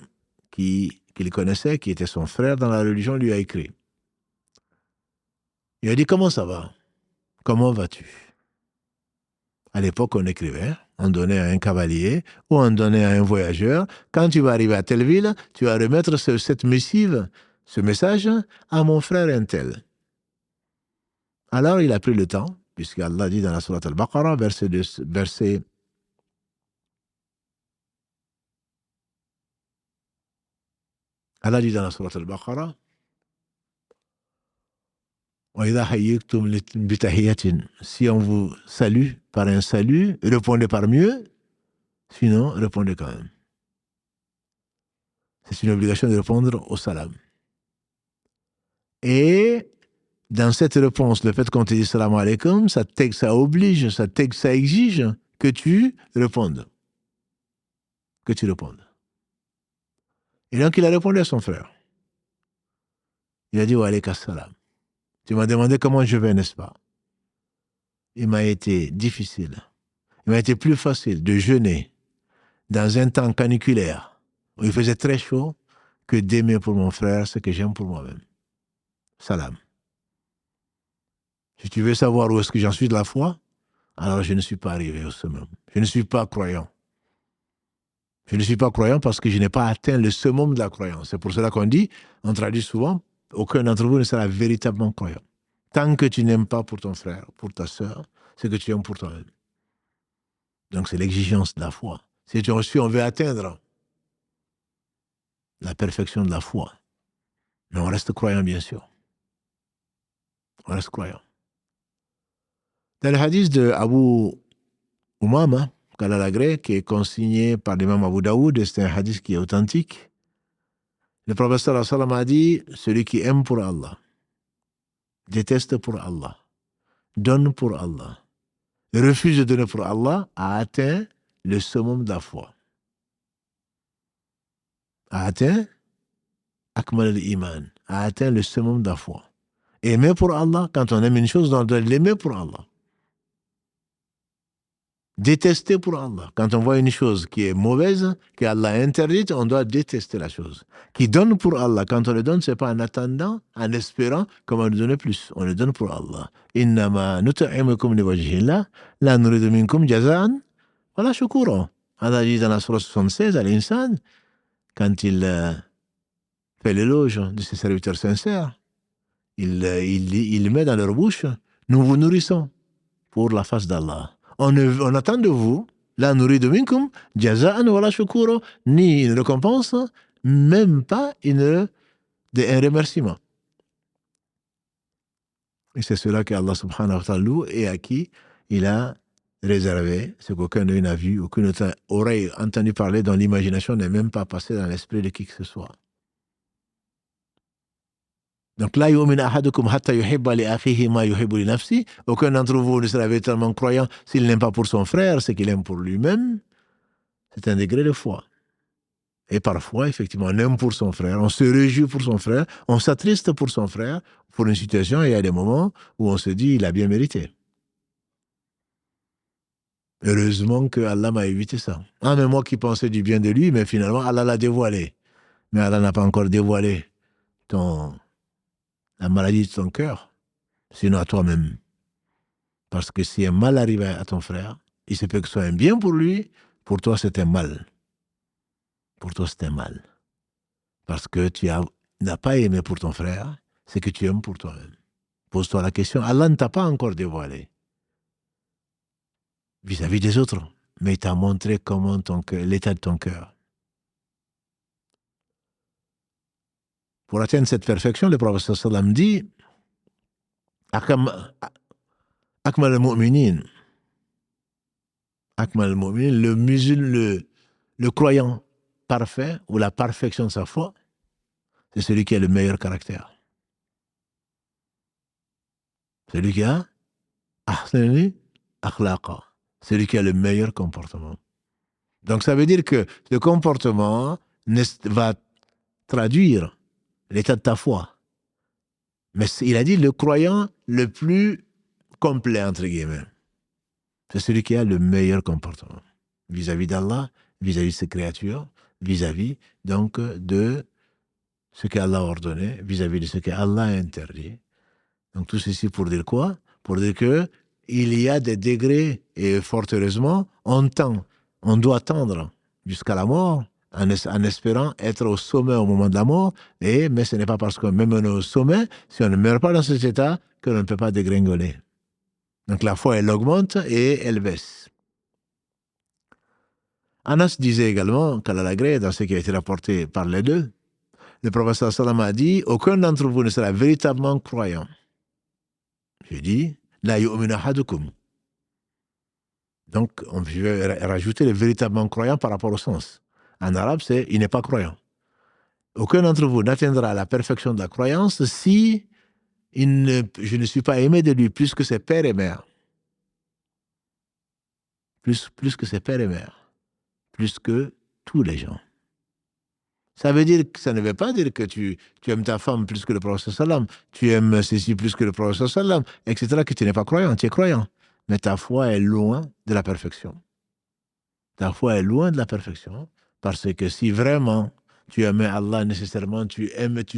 qu'il connaissait, qui était son frère dans la religion, lui a écrit. Il a dit, comment ça va? Comment vas-tu? À l'époque, on écrivait, on donnait à un cavalier ou on donnait à un voyageur. Quand tu vas arriver à telle ville, tu vas remettre cette missive, ce message, à mon frère un tel. Alors, il a pris le temps, puisque Allah dit dans la Sourate Al-Baqarah, verset Allah dit dans la Sourate Al-Baqarah, si on vous salue par un salut, répondez par mieux, sinon répondez quand même. C'est une obligation de répondre au salam. Et dans cette réponse, le fait qu'on te dise salam alaikum, ça oblige, ça exige que tu répondes. Que tu répondes. Et donc il a répondu à son frère. Il a dit wa alayka salam. Tu m'as demandé comment je vais, n'est-ce pas? Il m'a été difficile. Il m'a été plus facile de jeûner dans un temps caniculaire où il faisait très chaud que d'aimer pour mon frère ce que j'aime pour moi-même. Salam. Si tu veux savoir où est-ce que j'en suis de la foi, alors je ne suis pas arrivé au summum. Je ne suis pas croyant. Je ne suis pas croyant parce que je n'ai pas atteint le summum de la croyance. C'est pour cela qu'on dit, on traduit souvent, aucun d'entre vous ne sera véritablement croyant. Tant que tu n'aimes pas pour ton frère, pour ta sœur, ce que tu aimes pour toi-même. Donc c'est l'exigence de la foi. Si on veut atteindre la perfection de la foi, mais on reste croyant bien sûr. On reste croyant. Dans le hadith de Abu Umama, qu'Allah l'agrée, qui est consigné par l'imam Abu Daoud, et c'est un hadith qui est authentique, le prophète sallallahu alayhi wa sallam a dit, celui qui aime pour Allah, déteste pour Allah, donne pour Allah, refuse de donner pour Allah, a atteint le summum de la foi. A atteint Akmal al-Iman, a atteint le summum de la foi. Aimer pour Allah, quand on aime une chose, on doit l'aimer pour Allah. Détester pour Allah. Quand on voit une chose qui est mauvaise, qu'Allah a interdite, on doit détester la chose. Qui donne pour Allah, quand on le donne, ce n'est pas en attendant, en espérant qu'on va nous donner plus. On le donne pour Allah. Innama nut'imukum liwajhillah, la nuridu minkum jaza'an, wala shukura. Allah dit dans la sourate 76 à l'insan, quand il fait l'éloge de ses serviteurs sincères, il met dans leur bouche, nous vous nourrissons pour la face d'Allah. On attend de vous, la nuridu minkum, jaza'an wala shukura, ni une récompense, même pas un remerciement. Et c'est cela qu'Allah subhanahu wa ta'ala loue et à qui il a réservé ce qu'aucun d'eux n'a vu, aucune autre oreille entendu parler, dont l'imagination n'est même pas passée dans l'esprit de qui que ce soit. Donc là, aucun d'entre vous ne sera véritablement croyant s'il n'aime pas pour son frère ce qu'il aime pour lui-même. C'est un degré de foi. Et parfois, effectivement, on aime pour son frère, on se réjouit pour son frère, on s'attriste pour son frère, pour une situation, et il y a des moments où on se dit, il a bien mérité. Heureusement que Allah m'a évité ça. Ah, mais moi qui pensais du bien de lui, mais finalement, Allah l'a dévoilé. Mais Allah n'a pas encore dévoilé la maladie de ton cœur, sinon à toi-même. Parce que si un mal arrive à ton frère, il se peut que ce soit un bien pour lui, pour toi c'est un mal. Pour toi c'est un mal. Parce que tu n'as pas aimé pour ton frère, c'est que tu aimes pour toi-même. Pose-toi la question, Allah ne t'a pas encore dévoilé vis-à-vis des autres, mais il t'a montré comment l'état de ton cœur. Pour atteindre cette perfection, le prophète sallam dit Akmal al-mu'minin, le croyant parfait ou la perfection de sa foi, c'est celui qui a le meilleur caractère. Celui qui a ahsani akhlaqa, celui qui a le meilleur comportement. Donc ça veut dire que le comportement va traduire l'état de ta foi. Mais il a dit le croyant le plus complet, entre guillemets. C'est celui qui a le meilleur comportement vis-à-vis d'Allah, vis-à-vis de ses créatures, vis-à-vis donc de ce qu'Allah a ordonné, vis-à-vis de ce qu'Allah a interdit. Donc tout ceci pour dire quoi? Pour dire que il y a des degrés, et fort heureusement, on doit tendre jusqu'à la mort, en espérant être au sommet au moment de la mort, mais ce n'est pas parce que même on est au sommet, si on ne meurt pas dans cet état, que l'on ne peut pas dégringoler. Donc la foi, elle augmente et elle baisse. Anas disait également, qu'Allah l'agrée, dans ce qui a été rapporté par les deux, le prophète sallam a dit, aucun d'entre vous ne sera véritablement croyant. Je dis, la yu'minu ahadukum. Donc, on peut rajouter le véritablement croyant par rapport au sens. En arabe, c'est il n'est pas croyant. Aucun d'entre vous n'atteindra la perfection de la croyance si je ne suis pas aimé de lui plus que ses pères et mères. Plus que ses pères et mères. Plus que tous les gens. Ça ne veut pas dire que tu aimes ta femme plus que le prophète sallam, tu aimes ceci plus que le prophète sallam, etc., que tu n'es pas croyant, tu es croyant. Mais ta foi est loin de la perfection. Ta foi est loin de la perfection, parce que si vraiment tu aimais Allah nécessairement, tu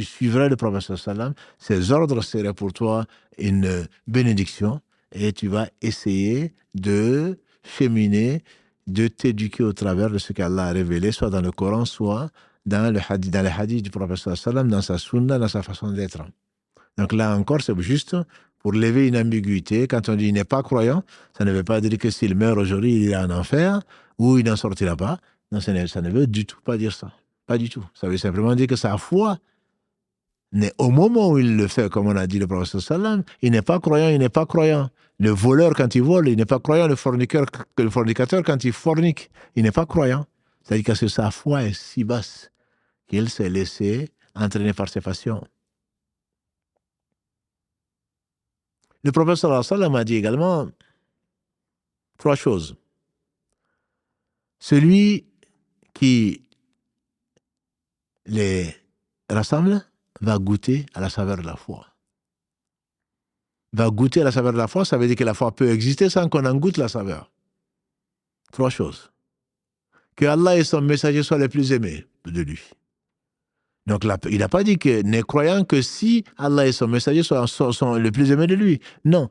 suivrais le prophète sallam, ses ordres seraient pour toi une bénédiction, et tu vas essayer de cheminer, de t'éduquer au travers de ce qu'Allah a révélé, soit dans le Coran, soit dans les hadiths du prophète sallam, dans sa sunna, dans sa façon d'être. Donc là encore, c'est juste pour lever une ambiguïté. Quand on dit il n'est pas croyant, ça ne veut pas dire que s'il meurt aujourd'hui, il ira en enfer ou il n'en sortira pas. Non, ça ne veut du tout pas dire ça. Pas du tout. Ça veut simplement dire que sa foi Mais au moment où il le fait, comme on a dit le prophète sallam, il n'est pas croyant, il n'est pas croyant. Le voleur, quand il vole, il n'est pas croyant. Le fornicateur, quand il fornique, il n'est pas croyant. C'est-à-dire que sa foi est si basse qu'il s'est laissé entraîner par ses passions. Le prophète sallam a dit également 3 choses. Celui qui les rassemble va goûter à la saveur de la foi. Va goûter à la saveur de la foi, ça veut dire que la foi peut exister sans qu'on en goûte la saveur. 3 choses. Que Allah et son messager soient les plus aimés de lui. Donc là, il n'a pas dit que n'est croyant que si Allah et son messager sont les plus aimés de lui. Non.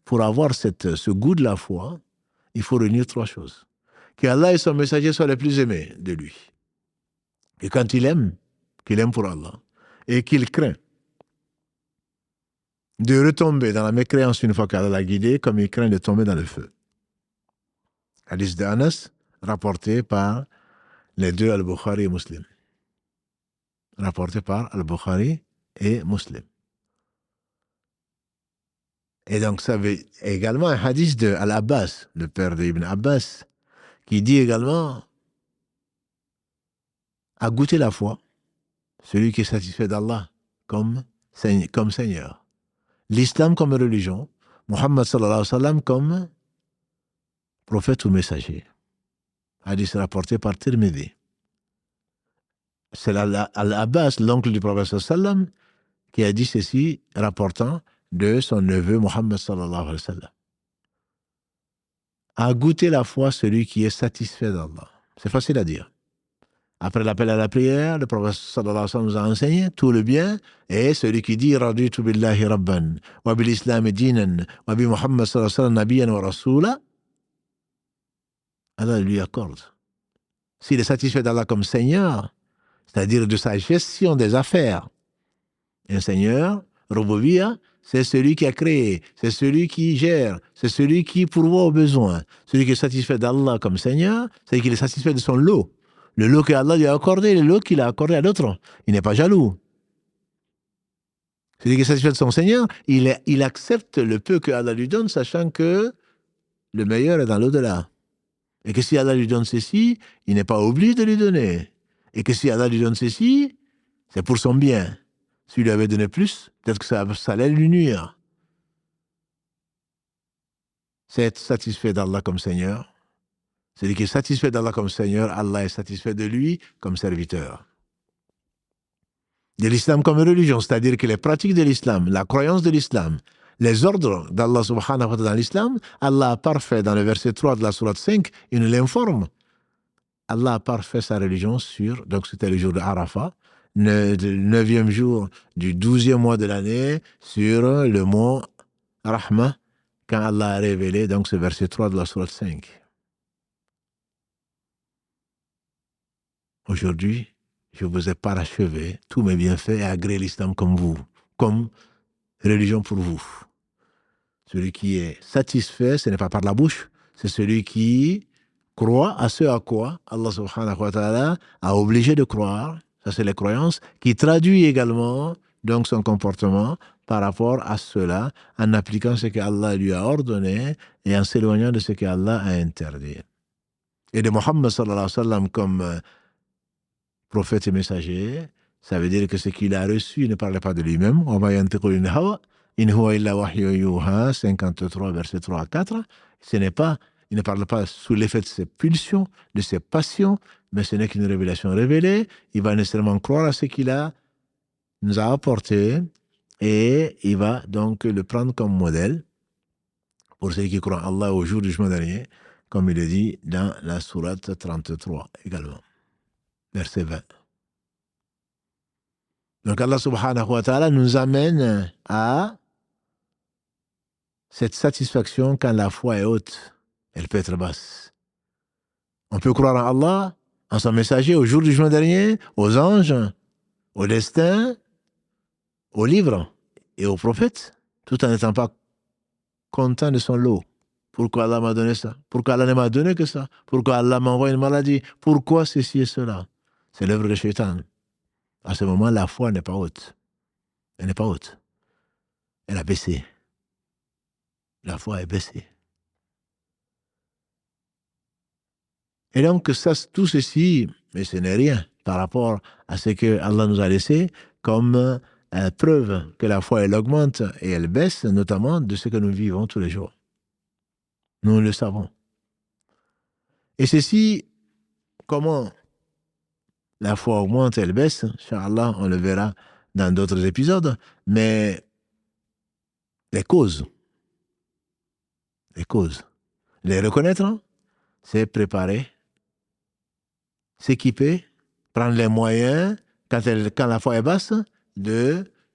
Pour avoir ce goût de la foi, il faut réunir 3 choses. Que Allah et son messager soient les plus aimés de lui. Et quand il aime, qu'il aime pour Allah. Et qu'il craint de retomber dans la mécréance une fois qu'Allah l'a guidé, comme il craint de tomber dans le feu. Hadith d'Anas, rapporté par les 2 Al-Bukhari et Muslim. Rapporté par Al-Bukhari et Muslim. Et donc, ça veut également un hadith de Al-Abbas, le père d'Ibn Abbas, qui dit également à goûter la foi, celui qui est satisfait d'Allah comme Seigneur. L'islam comme religion, Muhammad sallallahu alayhi wa sallam comme prophète ou messager. Hadith rapporté par Tirmidhi. C'est Al-Abbas, l'oncle du prophète sallallahu alayhi wa sallam, qui a dit ceci, rapportant de son neveu Muhammad sallallahu alayhi wa sallam. À goûter la foi, celui qui est satisfait d'Allah. C'est facile à dire. Après l'appel à la prière, le prophète sallallahu alayhi wa sallam nous a enseigné tout le bien, et celui qui dit raditu billahi rabban, wa bil islam dinan, wa bi Muhammad sallallahu alayhi wa sallam nabiyyan wa rasula, Allah lui accorde. S'il est satisfait d'Allah comme Seigneur, c'est-à-dire de sa gestion des affaires, un Seigneur, Rububiyya, c'est celui qui a créé, c'est celui qui gère, c'est celui qui pourvoit aux besoins. Celui qui est satisfait d'Allah comme Seigneur, c'est qu'il est satisfait de son lot. Le lot qu'Allah lui a accordé, le lot qu'il a accordé à d'autres. Il n'est pas jaloux. Celui qui est satisfait de son Seigneur, il accepte le peu que Allah lui donne, sachant que le meilleur est dans l'au-delà. Et que si Allah lui donne ceci, il n'est pas obligé de lui donner. Et que si Allah lui donne ceci, c'est pour son bien. S'il lui avait donné plus, peut-être que ça allait lui nuire. C'est être satisfait d'Allah comme Seigneur. Celui qui est satisfait d'Allah comme Seigneur, Allah est satisfait de lui comme serviteur. De l'islam comme religion, c'est-à-dire que les pratiques de l'islam, la croyance de l'islam, les ordres d'Allah subhanahu wa ta'ala dans l'islam, Allah a parfait dans le verset 3 de la sourate 5, il nous l'informe. Allah a parfait sa religion donc c'était le jour de Arafat, le 9e jour du 12e mois de l'année, sur le mont Rahma, quand Allah a révélé donc ce verset 3 de la sourate 5. Aujourd'hui, je vous ai parachevé tous mes bienfaits et agréé l'islam comme religion pour vous. Celui qui est satisfait, ce n'est pas par la bouche, c'est celui qui croit à ce à quoi Allah subhanahu wa ta'ala a obligé de croire, ça c'est les croyances, qui traduit également donc son comportement par rapport à cela, en appliquant ce qu'Allah lui a ordonné et en s'éloignant de ce qu'Allah a interdit. Et de Muhammad sallallahu alayhi wa sallam comme prophète et messager, ça veut dire que ce qu'il a reçu, il ne parlait pas de lui-même. In huwa illa wahyu yuha, 53, versets 3 à 4. Il ne parle pas sous l'effet de ses pulsions, de ses passions, mais ce n'est qu'une révélation révélée. Il va nécessairement croire à ce qu'il nous a apporté et il va donc le prendre comme modèle pour ceux qui croient en Allah au jour du jugement dernier, comme il est dit dans la sourate 33 également. Verset 20. Donc Allah subhanahu wa ta'ala nous amène à cette satisfaction quand la foi est haute. Elle peut être basse. On peut croire en Allah, en son messager, au jour du jugement dernier, aux anges, au destin, aux livres et aux prophètes, tout en n'étant pas content de son lot. Pourquoi Allah m'a donné ça? Pourquoi Allah ne m'a donné que ça? Pourquoi Allah m'a envoyé une maladie? Pourquoi ceci et cela? C'est l'œuvre de Shaitan. À ce moment, la foi n'est pas haute. Elle n'est pas haute. Elle a baissé. La foi est baissée. Et donc, ça, tout ceci, mais ce n'est rien par rapport à ce que Allah nous a laissé comme preuve que la foi, elle augmente et elle baisse, notamment de ce que nous vivons tous les jours. Nous le savons. Et ceci, comment la foi augmente et elle baisse, Inch'Allah, on le verra dans d'autres épisodes, mais les causes, les reconnaître, c'est préparer, s'équiper, prendre les moyens, quand la foi est basse,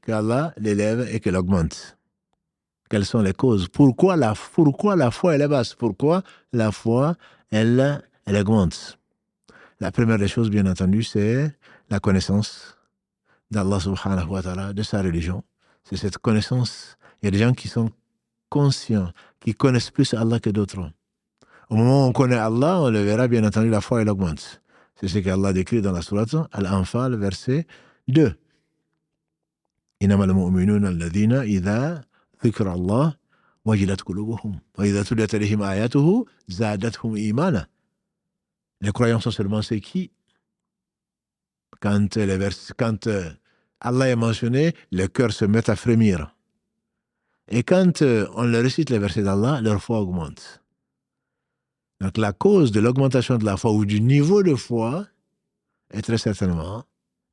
qu'Allah l'élève et qu'elle augmente. Quelles sont les causes? Pourquoi la foi elle est basse? Pourquoi la foi elle augmente? La première des choses, bien entendu, c'est la connaissance d'Allah subhanahu wa ta'ala, de sa religion. C'est cette connaissance. Il y a des gens qui sont conscients, qui connaissent plus Allah que d'autres. Au moment où on connaît Allah, on le verra, bien entendu, la foi elle augmente. C'est ce qu'Allah décrit dans la sourate Al-Anfal, verset 2. إنما المؤمنون الذين إذا ذكر الله وجلت قلوبهم وإذا تليت عليهم آياته زادتهم إيمانا. Les croyants sont seulement ceux qui, quand Allah est mentionné, le cœur se met à frémir. Et quand on leur récite les versets d'Allah, leur foi augmente. Donc la cause de l'augmentation de la foi ou du niveau de foi est très certainement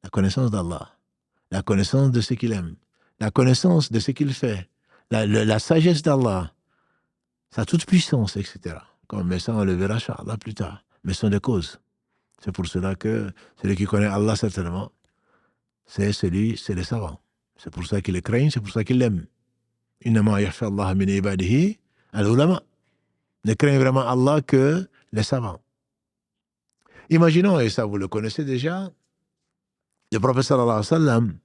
la connaissance d'Allah, la connaissance de ce qu'il aime, la connaissance de ce qu'il fait, la sagesse d'Allah, sa toute-puissance, etc. Mais ça, on le verra, Inch'Allah, plus tard. Mais ce sont des causes. C'est pour cela que celui qui connaît Allah, certainement, c'est les savants. C'est pour ça qu'ils le craignent, c'est pour ça qu'ils l'aiment. Innama yakhsha Allah min ibadihi al-ulama. Ne craignent vraiment Allah que les savants. Imaginons, et ça vous le connaissez déjà, le prophète sallallahu alayhi wa sallam,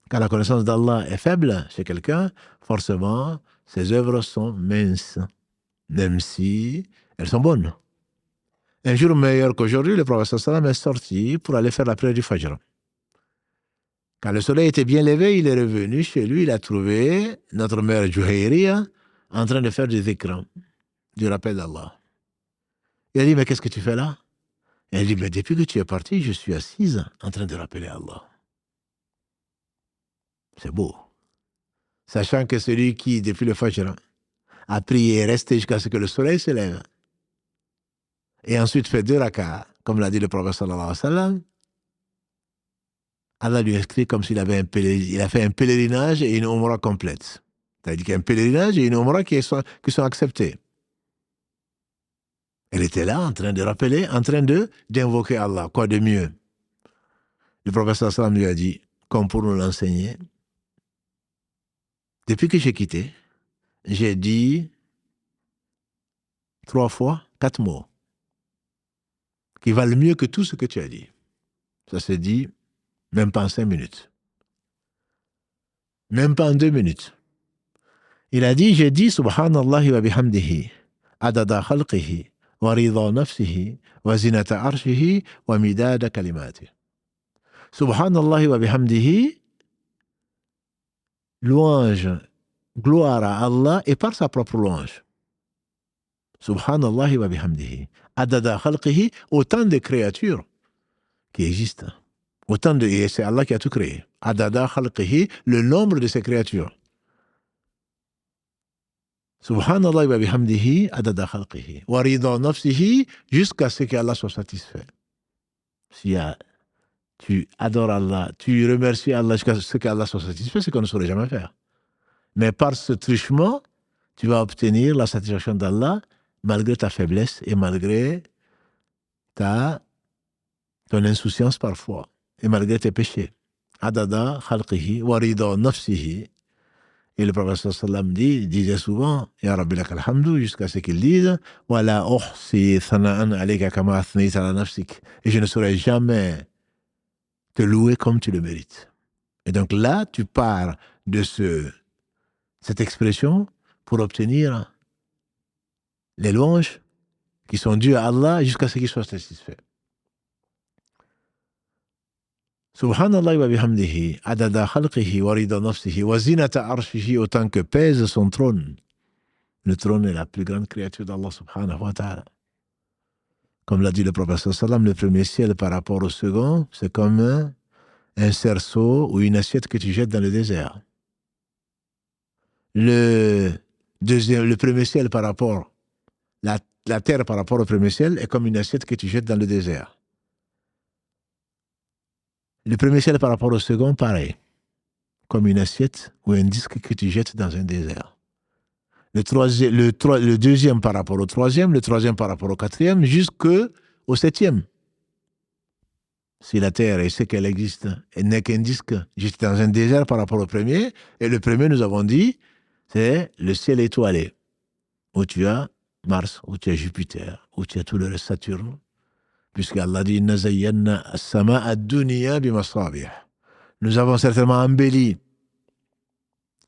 quand la connaissance d'Allah est faible chez quelqu'un, forcément, ses œuvres sont minces, même si elles sont bonnes. Un jour meilleur qu'aujourd'hui, le prophète sallallahu alayhi wa sallam est sorti pour aller faire la prière du Fajr. Quand le soleil était bien levé, il est revenu chez lui, il a trouvé notre mère Juhayriya en train de faire du dhikr, du rappel d'Allah. Il a dit, mais qu'est-ce que tu fais là? Elle dit, mais depuis que tu es parti, je suis assise en train de rappeler Allah. C'est beau. Sachant que celui qui, depuis le Fajr, a prié et est resté jusqu'à ce que le soleil se lève, et ensuite fait 2 rak'ahs, comme l'a dit le prophète sallallahu alayhi wa sallam, Allah lui inscrit comme s'il avait il a fait un pèlerinage et une umrah complète. C'est-à-dire qu'il y a un pèlerinage et une umrah qui sont acceptés. Elle était là en train de rappeler, en train d'invoquer Allah. Quoi de mieux? Le prophète sallallahu alayhi wa sallam lui a dit, comme pour nous l'enseigner, depuis que j'ai quitté, j'ai dit 3 fois 4 mots qui valent mieux que tout ce que tu as dit. Ça s'est dit même pas en 5 minutes. Même pas en 2 minutes. Il a dit, j'ai dit Subhanallah wa bihamdihi, adada khalqihi, wa rida nafsihi, wa zinata arshihi, wa midada kalimati. Subhanallah wa bihamdihi, louange, gloire à Allah et par sa propre louange. Subhanallah wa bihamdihi, adada khalqihi, autant de créatures qui existent. Et c'est Allah qui a tout créé. Adada khalqihi, le nombre de ces créatures. Subhanallah wa bihamdihi, adada khalqihi. Wa rida nafsihi, jusqu'à ce qu'Allah soit satisfait. Si tu adores Allah, tu remercies Allah jusqu'à ce qu'Allah soit satisfait, c'est qu'on ne saurait jamais faire. Mais par ce truchement, tu vas obtenir la satisfaction d'Allah malgré ta faiblesse et malgré ton insouciance parfois et malgré tes péchés. Adada khalqihi wa rida nafsihi. Et le prophète sallam disait souvent, Ya Rabbi lak alhamdu, jusqu'à ce qu'il dise, Wala uhsi thana'an alayka kama athnayta ala nafsik. Et je ne saurais jamais te louer comme tu le mérites. Et donc là, tu pars de cette expression pour obtenir les louanges qui sont dues à Allah jusqu'à ce qu'il soit satisfait. Subhanallah wa bihamdihi, adada khalqihi wa rida nafsihi, wa zinata arshihi, autant que pèse son trône. Le trône est la plus grande créature d'Allah subhanahu wa ta'ala. Comme l'a dit le prophète sallam, le premier ciel par rapport au second, c'est comme un cerceau ou une assiette que tu jettes dans le désert. Le premier ciel par rapport, la terre par rapport au premier ciel est comme une assiette que tu jettes dans le désert. Le premier ciel par rapport au second, pareil, comme une assiette ou un disque que tu jettes dans un désert. Le deuxième par rapport au troisième, le troisième par rapport au quatrième, jusqu'au septième. Si la Terre est ce qu'elle existe, elle n'est qu'un disque juste dans un désert par rapport au premier, et le premier, nous avons dit, c'est le ciel étoilé, où tu as Mars, où tu as Jupiter, où tu as tout le reste, Saturne, puisque Allah dit, Inna zayyana as-sama ad-dunya bimasabih. Nous avons certainement embelli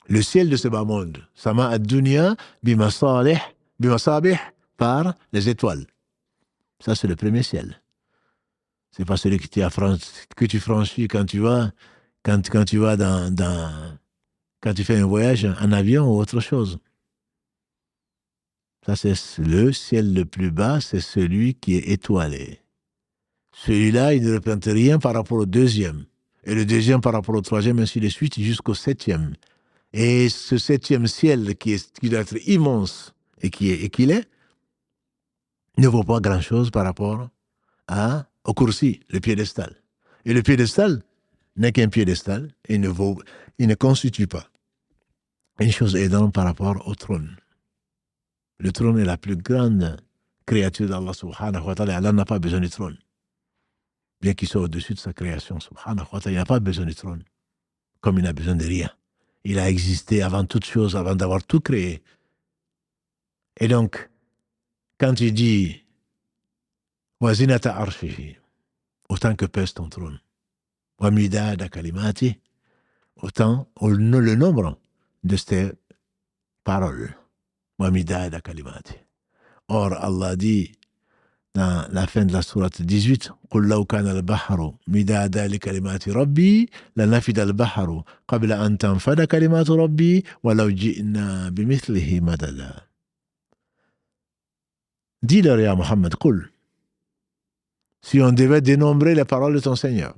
le ciel de ce bas monde, sama ad-dunya bimasabih, par les étoiles. Ça, c'est le premier ciel. C'est pas celui que tu franchis quand tu vas, quand tu vas quand tu fais un voyage en avion ou autre chose. Ça, c'est le ciel le plus bas, c'est celui qui est étoilé. Celui-là, il ne représente rien par rapport au deuxième. Et le deuxième par rapport au troisième, ainsi de suite, jusqu'au septième. Et ce septième ciel qui doit être immense et qu'il est, ne vaut pas grand-chose par rapport au kursi, le piédestal. Et le piédestal n'est qu'un piédestal et il ne constitue pas une chose énorme par rapport au trône. Le trône est la plus grande créature d'Allah subhanahu wa ta'ala. Allah n'a pas besoin du trône. Bien qu'il soit au-dessus de sa création, subhanahu wa ta'ala, il n'a pas besoin du trône. Comme il n'a besoin de rien. Il a existé avant toute chose, avant d'avoir tout créé. Et donc, quand il dit wa zinata arshihi, autant que pèse ton trône, wa midada kalimati, autant le nombre de ces paroles. Wa midada kalimati. Or, Allah dit dans la fin de la sourate 18, قُلْ لَوْ كَانَ الْبَحْرُ مِدَادًا لِكَلِمَاتِ رَبِّي لَنَفِدَ الْبَحْرُ قَبْلَ أَنْ تَنْفَدَ كَلِمَاتُ رَبِّي وَلَوْ جِئْنَا بِمِثْلِهِ مَدَدًا. Dis-leur, ya Muhammad, قُلْ, si on devait dénombrer les paroles de ton Seigneur,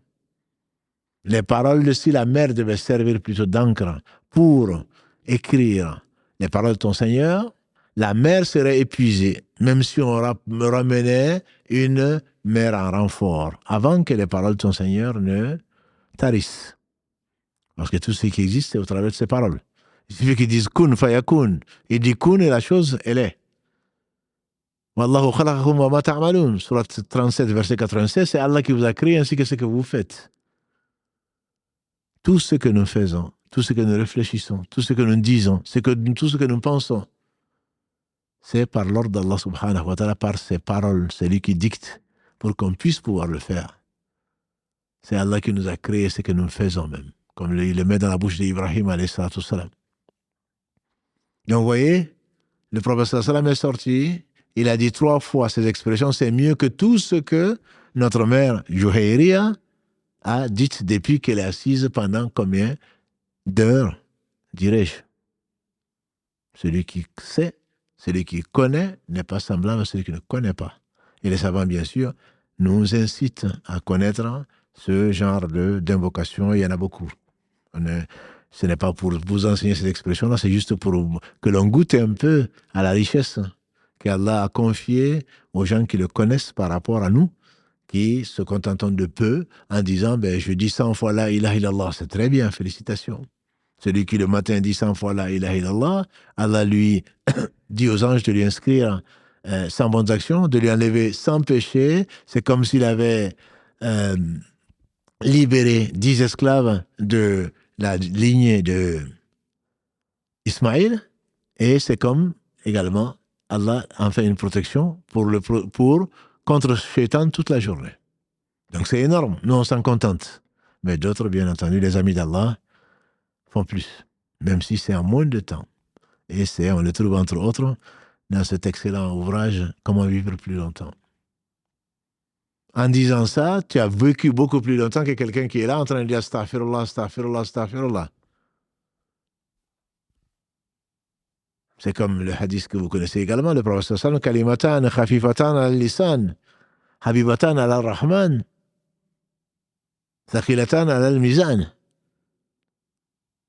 les paroles, si la mer devait servir plutôt d'encre pour écrire les paroles de ton Seigneur, la mer serait épuisée, même si on ramenait une mer en renfort, avant que les paroles de ton Seigneur ne tarissent. Parce que tout ce qui existe, c'est au travers de ces paroles. Il suffit qu'ils disent kun fayakun. Il dit kun et la chose, elle est. Wallahu khalaqakum wa ma ta'malun. Surat 37, verset 96, c'est Allah qui vous a créé ainsi que ce que vous faites. Tout ce que nous faisons, tout ce que nous réfléchissons, tout ce que nous disons, tout ce que nous pensons, c'est par l'ordre d'Allah subhanahu wa ta'ala, par ses paroles, c'est lui qui dicte pour qu'on puisse pouvoir le faire. C'est Allah qui nous a créé ce que nous faisons même, comme il le met dans la bouche d'Ibrahim alayhi salatu salam. Donc vous voyez, le prophète sallallahu alayhi wa sallam est sorti, il a dit 3 fois ces expressions, c'est mieux que tout ce que notre mère Juhayriya a dit depuis qu'elle est assise pendant combien d'heures, dirais-je. Celui qui sait, celui qui connaît n'est pas semblable à celui qui ne connaît pas. Et les savants, bien sûr, nous incitent à connaître ce genre d'invocation. Il y en a beaucoup. Ce n'est pas pour vous enseigner cette expression-là, c'est juste pour que l'on goûte un peu à la richesse qu'Allah a confiée aux gens qui le connaissent par rapport à nous, qui se contentent de peu en disant je dis 100 fois la ilaha illallah, c'est très bien, félicitations. Celui qui le matin dit 100 fois la ilaha illallah, Allah lui dit aux anges de lui inscrire 100 bonnes actions, de lui enlever 100 péchés. C'est comme s'il avait libéré 10 esclaves de la lignée de Ismaïl. Et c'est comme également Allah en fait une protection contre Shaitan toute la journée. Donc c'est énorme. Nous, on s'en contente. Mais d'autres, bien entendu, les amis d'Allah, font plus, même si c'est en moins de temps. Et on le trouve entre autres dans cet excellent ouvrage « Comment vivre plus longtemps ». En disant ça, tu as vécu beaucoup plus longtemps que quelqu'un qui est là en train de dire astaghfirullah, astaghfirullah, astaghfirullah. C'est comme le hadith que vous connaissez également, le prophète sallallahu alayhi wa sallam, kalimatan khafifatan al-lisan, habibatan al-rahman, thaqilatan al-mizan.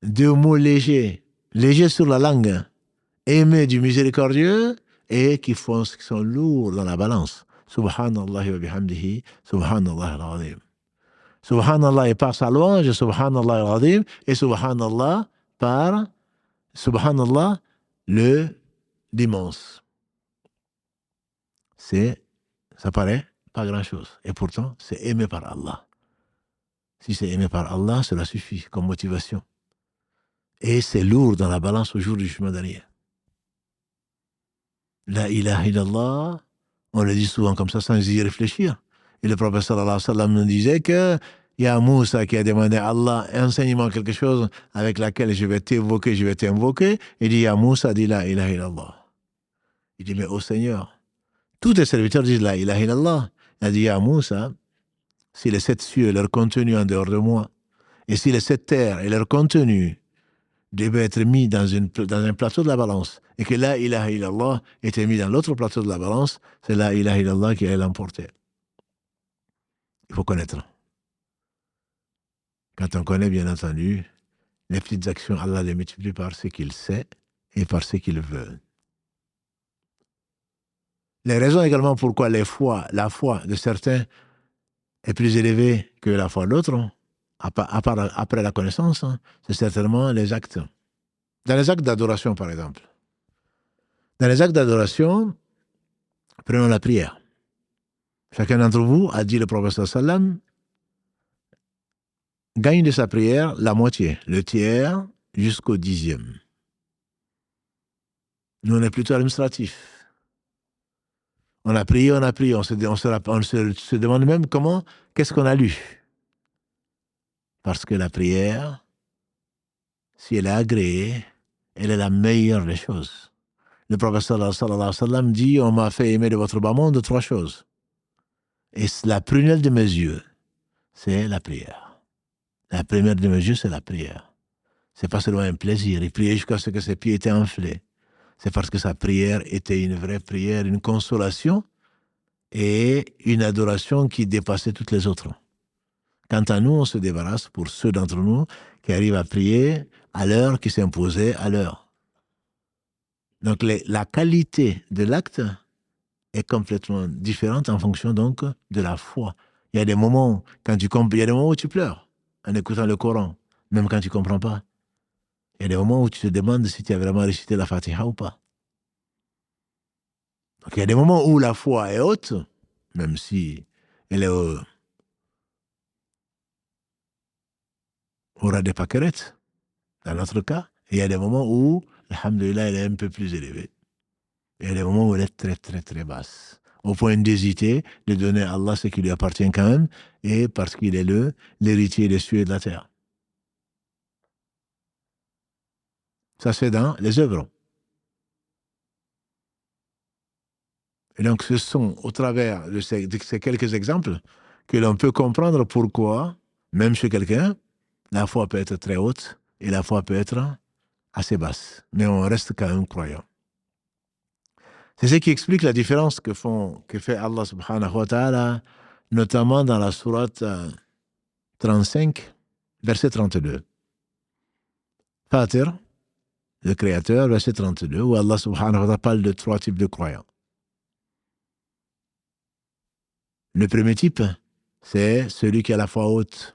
Deux mots légers, légers sur la langue, aimés du miséricordieux et qui sont lourds dans la balance. Subhanallah wa bihamdihi, subhanallah al-azim. Subhanallah est par sa louange, subhanallah al-azim, et subhanallah par subhanallah l'immense. Ça paraît pas grand-chose. Et pourtant, c'est aimé par Allah. Si c'est aimé par Allah, cela suffit comme motivation. Et c'est lourd dans la balance au jour du jugement dernier. La ilaha illallah, on le dit souvent comme ça sans y réfléchir. Et le prophète sallallahu alayhi wa sallam nous disait que il y a Moussa qui a demandé à Allah, enseigne-moi quelque chose avec laquelle je vais t'évoquer, je vais t'invoquer. Il dit, ya Moussa, dis la ilaha illallah. Il dit, mais ô Seigneur, tous tes serviteurs disent la ilaha illallah. Il a dit, ya Moussa, si les 7 cieux et leur contenu en dehors de moi, et si les 7 terres et leur contenu devaient être mis dans un plateau de la balance, et que la ilaha illallah était mis dans l'autre plateau de la balance, c'est la ilaha illallah qui allait l'emporter. Il faut connaître. Quand on connaît, bien entendu, les petites actions, Allah les multiplie par ce qu'il sait et par ce qu'il veut. Les raisons également pourquoi la foi de certains est plus élevée que la foi d'autres, après la connaissance, c'est certainement les actes. Dans les actes d'adoration, par exemple. Dans les actes d'adoration, prenons la prière. Chacun d'entre vous a dit le prophète sallam, gagne de sa prière la moitié, le tiers jusqu'au 10e. Nous, on est plutôt administratif. On a prié, on se demande même qu'est-ce qu'on a lu. Parce que la prière, si elle est agréée, elle est la meilleure des choses. Le prophète sallallahu alayhi wa sallam dit, on m'a fait aimer de votre bas monde 3 choses. Et la prunelle de mes yeux, c'est la prière. La première de mes yeux, c'est la prière. C'est pas seulement un plaisir. Il priait jusqu'à ce que ses pieds étaient enflés. C'est parce que sa prière était une vraie prière, une consolation et une adoration qui dépassait toutes les autres. Quant à nous, on se débarrasse pour ceux d'entre nous qui arrivent à prier à l'heure qui s'imposait à l'heure. Donc la qualité de l'acte est complètement différente en fonction donc de la foi. Il y a des moments où tu pleures en écoutant le Coran, même quand tu ne comprends pas. Il y a des moments où tu te demandes si tu as vraiment récité la Fatiha ou pas. Donc il y a des moments où la foi est haute, même si elle est au ras des pâquerettes, dans notre cas. Et il y a des moments où, alhamdoulilah, elle est un peu plus élevée. Et il y a des moments où elle est très, très, très basse. Au point d'hésiter, de donner à Allah ce qui lui appartient quand même, et parce qu'il est l'héritier des cieux et de la terre. Ça se fait dans les œuvres. Et donc, ce sont au travers de ces quelques exemples que l'on peut comprendre pourquoi, même chez quelqu'un, la foi peut être très haute et la foi peut être assez basse. Mais on reste quand même croyant. C'est ce qui explique la différence que fait Allah subhanahu wa ta'ala, notamment dans la sourate 35, verset 32. Fatir, le Créateur, verset 32, où Allah subhanahu wa ta'ala parle de 3 types de croyants. Le premier type, c'est celui qui a la foi haute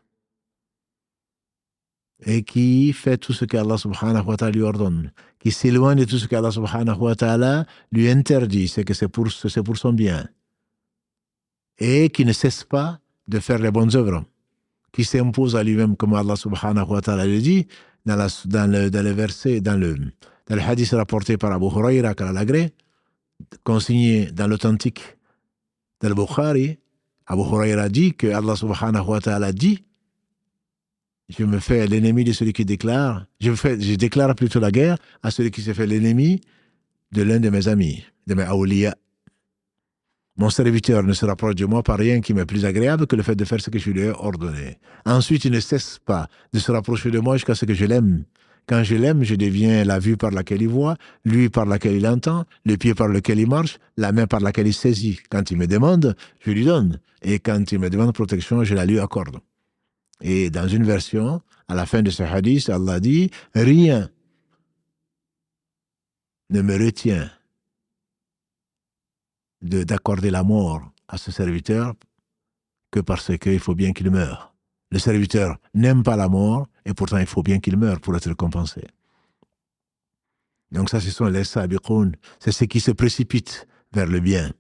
et qui fait tout ce qu'Allah subhanahu wa ta'ala lui ordonne, qui s'éloigne de tout ce qu'Allah subhanahu wa ta'ala lui interdit, c'est que c'est pour son bien, et qui ne cesse pas de faire les bonnes œuvres, qui s'impose à lui-même, comme Allah subhanahu wa ta'ala le dit, dans le verset, dans le hadith rapporté par Abu Huraira, Kalalagré, consigné dans l'authentique del Bukhari. Abu Huraira dit que Allah subhanahu wa ta'ala dit, je me fais l'ennemi de celui qui déclare, je déclare plutôt la guerre à celui qui se fait l'ennemi de l'un de mes amis, de mes awliya. Mon serviteur ne se rapproche de moi par rien qui m'est plus agréable que le fait de faire ce que je lui ai ordonné. Ensuite, il ne cesse pas de se rapprocher de moi jusqu'à ce que je l'aime. Quand je l'aime, je deviens la vue par laquelle il voit, lui par laquelle il entend, le pied par lequel il marche, la main par laquelle il saisit. Quand il me demande, je lui donne. Et quand il me demande protection, je la lui accorde. Et dans une version, à la fin de ce hadith, Allah dit, rien ne me retient d'accorder la mort à ce serviteur que parce qu'il faut bien qu'il meure. Le serviteur n'aime pas la mort et pourtant il faut bien qu'il meure pour être récompensé. Donc ça, ce sont les sabiqoun, c'est ceux qui se précipitent vers le bien.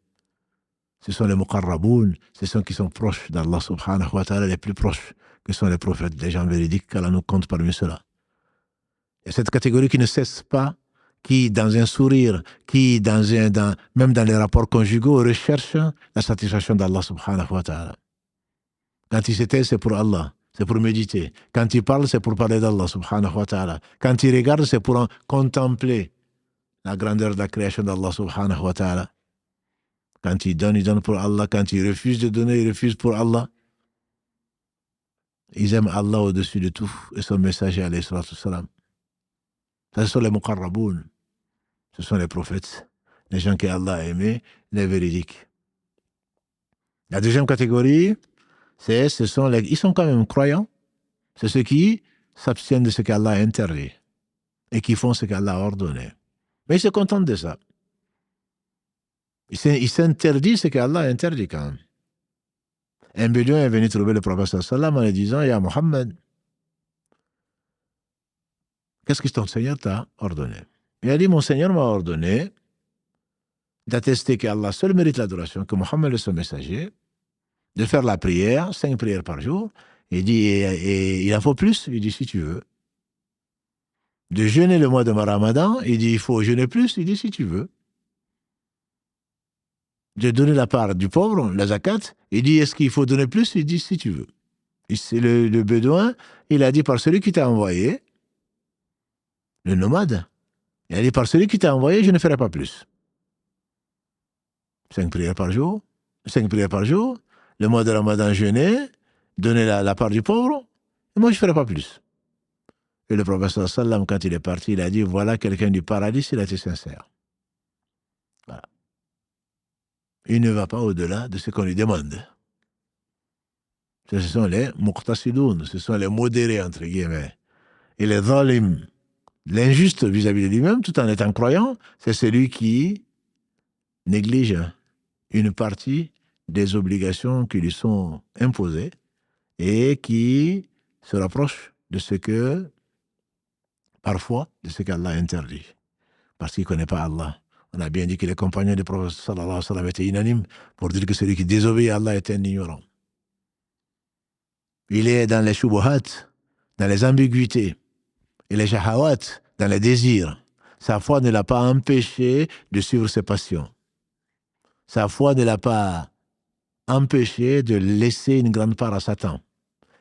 Ce sont les muqarraboun, ce sont ceux qui sont proches d'Allah subhanahu wa ta'ala, les plus proches, que sont les prophètes, les gens véridiques, qu'Allah nous compte parmi ceux-là. Il y a cette catégorie qui ne cesse pas, qui, dans un sourire, qui, même dans les rapports conjugaux, recherche la satisfaction d'Allah subhanahu wa ta'ala. Quand il s'éteint, c'est pour Allah, c'est pour méditer. Quand il parle, c'est pour parler d'Allah subhanahu wa ta'ala. Quand il regarde, c'est pour contempler la grandeur de la création d'Allah subhanahu wa ta'ala. Quand il donne pour Allah. Quand il refuse de donner, il refuse pour Allah. Ils aiment Allah au-dessus de tout et son messager alayhi salatu salam. Ça, ce sont les muqarraboun. Ce sont les prophètes, les gens que Allah a aimés, les véridiques. La deuxième catégorie, ils sont quand même croyants. C'est ceux qui s'abstiennent de ce qu'Allah a interdit et qui font ce qu'Allah a ordonné. Mais ils se contentent de ça. Ils s'interdisent ce qu'Allah a interdit quand même. Un bédouin est venu trouver le prophète sallam en lui disant, Ya Muhammad, qu'est-ce que ton Seigneur t'a ordonné? Il a dit, mon Seigneur m'a ordonné d'attester qu'Allah seul mérite l'adoration, que Muhammad est son messager, de faire la prière, 5 prières par jour. Il dit, et il en faut plus? Il dit, si tu veux. De jeûner le mois de Ramadan, il dit, il faut jeûner plus? Il dit, si tu veux. De donner la part du pauvre, la zakat, il dit, est-ce qu'il faut donner plus? Il dit, si tu veux. C'est le bédouin, il a dit, par celui qui t'a envoyé, le nomade, il a dit, par celui qui t'a envoyé, je ne ferai pas plus. 5 prières par jour, le mois de Ramadan jeûner, donner la part du pauvre, et moi je ne ferai pas plus. Et le prophète sallam, quand il est parti, il a dit, voilà quelqu'un du paradis, il a été sincère. Voilà. Il ne va pas au-delà de ce qu'on lui demande. Ce sont les muqtasidoun, ce sont les modérés, entre guillemets. Et les zalim, l'injuste vis-à-vis de lui-même, tout en étant croyant, c'est celui qui néglige une partie des obligations qui lui sont imposées et qui se rapproche de ce que, parfois, de ce qu'Allah interdit. Parce qu'il ne connaît pas Allah. On a bien dit que les compagnons du prophète sallallahu alayhi wa sallam étaient unanimes pour dire que celui qui désobéit à Allah est un ignorant. Il est dans les shubuhat, dans les ambiguïtés, et les shahawat, dans les désirs. Sa foi ne l'a pas empêché de suivre ses passions. Sa foi ne l'a pas empêché de laisser une grande part à Satan.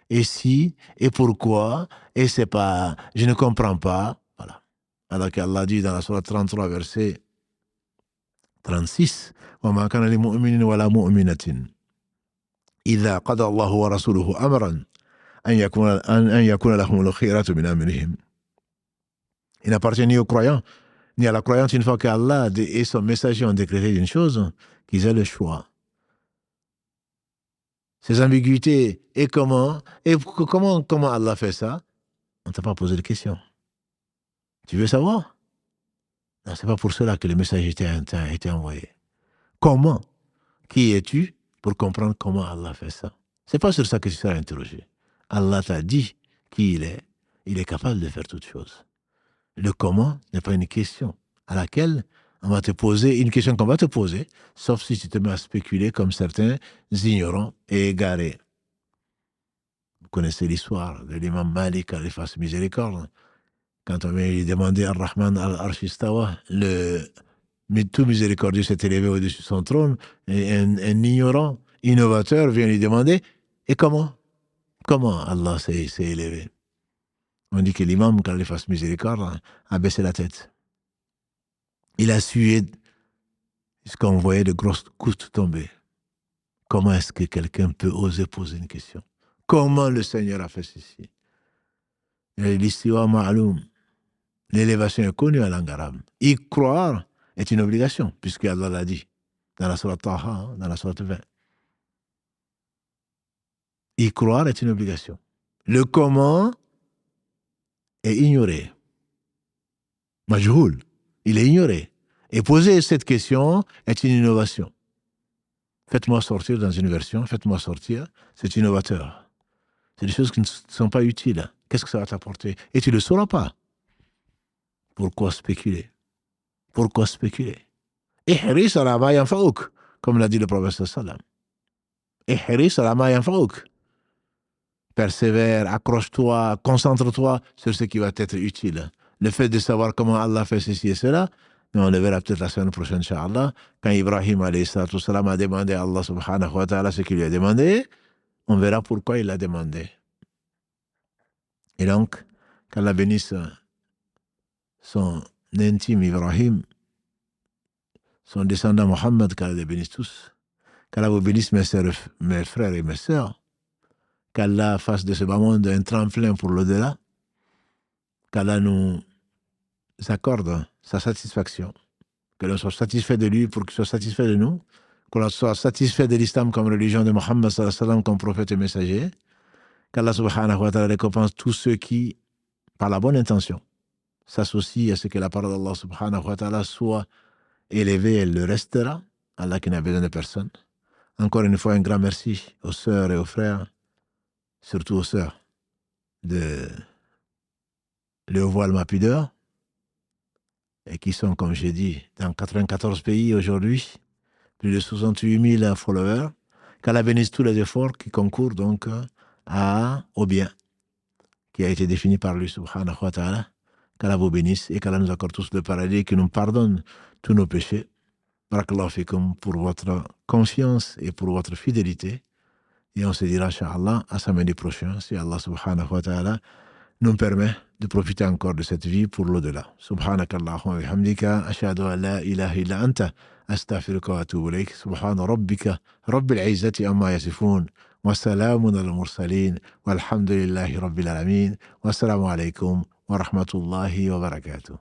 Et si, et pourquoi, et c'est pas, je ne comprends pas, voilà. Alors qu'Allah dit dans la sourate 33, verset 36, وَمَا كَانَ لِمُؤْمِنٍ وَلَا مُؤْمِنَةٍ إِذَا قَضَى اللَّهُ وَرَسُولُهُ أَمْرًا أَنْ يَكُونَ لَهُمُ الْخِيَرَةُ مِنْ أَمْرِهِمْ. Il n'appartient ni aux croyants, ni à la croyante, une fois qu'Allah et son messager ont décrété une chose, qu'ils aient le choix. Ces ambiguïtés, et comment Allah fait ça? On ne t'a pas posé de question. Tu veux savoir? Non, c'est pas pour cela que le message a été envoyé. Comment? Qui es-tu pour comprendre comment Allah fait ça? C'est pas sur ça que tu seras interrogé. Allah t'a dit qui il est capable de faire toutes choses. Le comment n'est pas une question à laquelle on va te poser, une question qu'on va te poser, sauf si tu te mets à spéculer comme certains ignorants et égarés. Vous connaissez l'histoire de l'imam Malik, Allah fasse miséricorde. Quand on vient lui demander Ar-Rahman al-Arsh istawa, le tout miséricordieux s'est élevé au-dessus de son trône, et un ignorant, innovateur vient lui demander, et comment Allah s'est élevé? On dit que l'imam, quand il fasse miséricorde, a baissé la tête. Il a sué puisqu'on voyait de grosses gouttes tomber. Comment est-ce que quelqu'un peut oser poser une question? Comment le Seigneur a fait ceci? L'istiwa ma'aloum. L'élévation est connue en langue arabe. Y croire est une obligation, puisque Allah l'a dit dans la sourate Taha, dans la sourate 20. Y croire est une obligation. Le comment est ignoré. Majhoul, il est ignoré. Et poser cette question est une innovation. Faites-moi sortir dans une version, faites-moi sortir, c'est innovateur. C'est des choses qui ne sont pas utiles. Qu'est-ce que ça va t'apporter? Et tu ne le sauras pas. Pourquoi spéculer? Pourquoi spéculer? Ihris ala ma yanfa'uk, comme l'a dit le prophète sallam. Ihris ala ma yanfa'uk. Persévère, accroche-toi, concentre-toi sur ce qui va t'être utile. Le fait de savoir comment Allah fait ceci et cela, mais on le verra peut-être la semaine prochaine, Inch'Allah, quand Ibrahim alayhi salam a demandé à Allah subhanahu wa ta'ala ce qu'il lui a demandé, on verra pourquoi il l'a demandé. Et donc, qu'Allah bénisse son intime Ibrahim, son descendant Mohammed, qu'Allah les bénisse tous, qu'Allah vous bénisse mes frères et mes sœurs, qu'Allah fasse de ce bas monde un tremplin pour l'au-delà, qu'Allah nous accorde sa satisfaction, que l'on soit satisfait de lui pour qu'il soit satisfait de nous, que l'on soit satisfait de l'islam comme religion de Mohammed sallallahu alayhi wa sallam comme prophète et messager, qu'Allah subhanahu wa ta'ala récompense tous ceux qui, par la bonne intention, s'associent à ce que la parole d'Allah subhanahu wa ta'ala soit élevée, elle le restera. Allah qui n'a besoin de personne. Encore une fois, un grand merci aux sœurs et aux frères, surtout aux sœurs de Le Voile Ma Pudeur, et qui sont, comme j'ai dit, dans 94 pays aujourd'hui, plus de 68 000 followers, qu'Allah bénisse tous les efforts qui concourent donc au bien qui a été défini par lui, subhanahu wa ta'ala. Qu'Allah vous bénisse et qu'Allah nous accorde tous le paradis et qu'il nous pardonne tous nos péchés. Barakallahu fikum pour votre confiance et pour votre fidélité. Et on se dira, Inch'Allah, à samedi prochain, si Allah subhanahu wa ta'ala nous permet de profiter encore de cette vie pour l'au-delà. Subhanakallahumma wa bihamdika, ashhadu an la ilaha illa anta, astaghfiruka wa atubu ilayk. Subhana rabbika, rabbil izzati amma yasifun, wa salamun al mursalin, walhamdulillahi rabbil alamin, wa assalamu alaykum wa rahmatullahi wa barakatuh.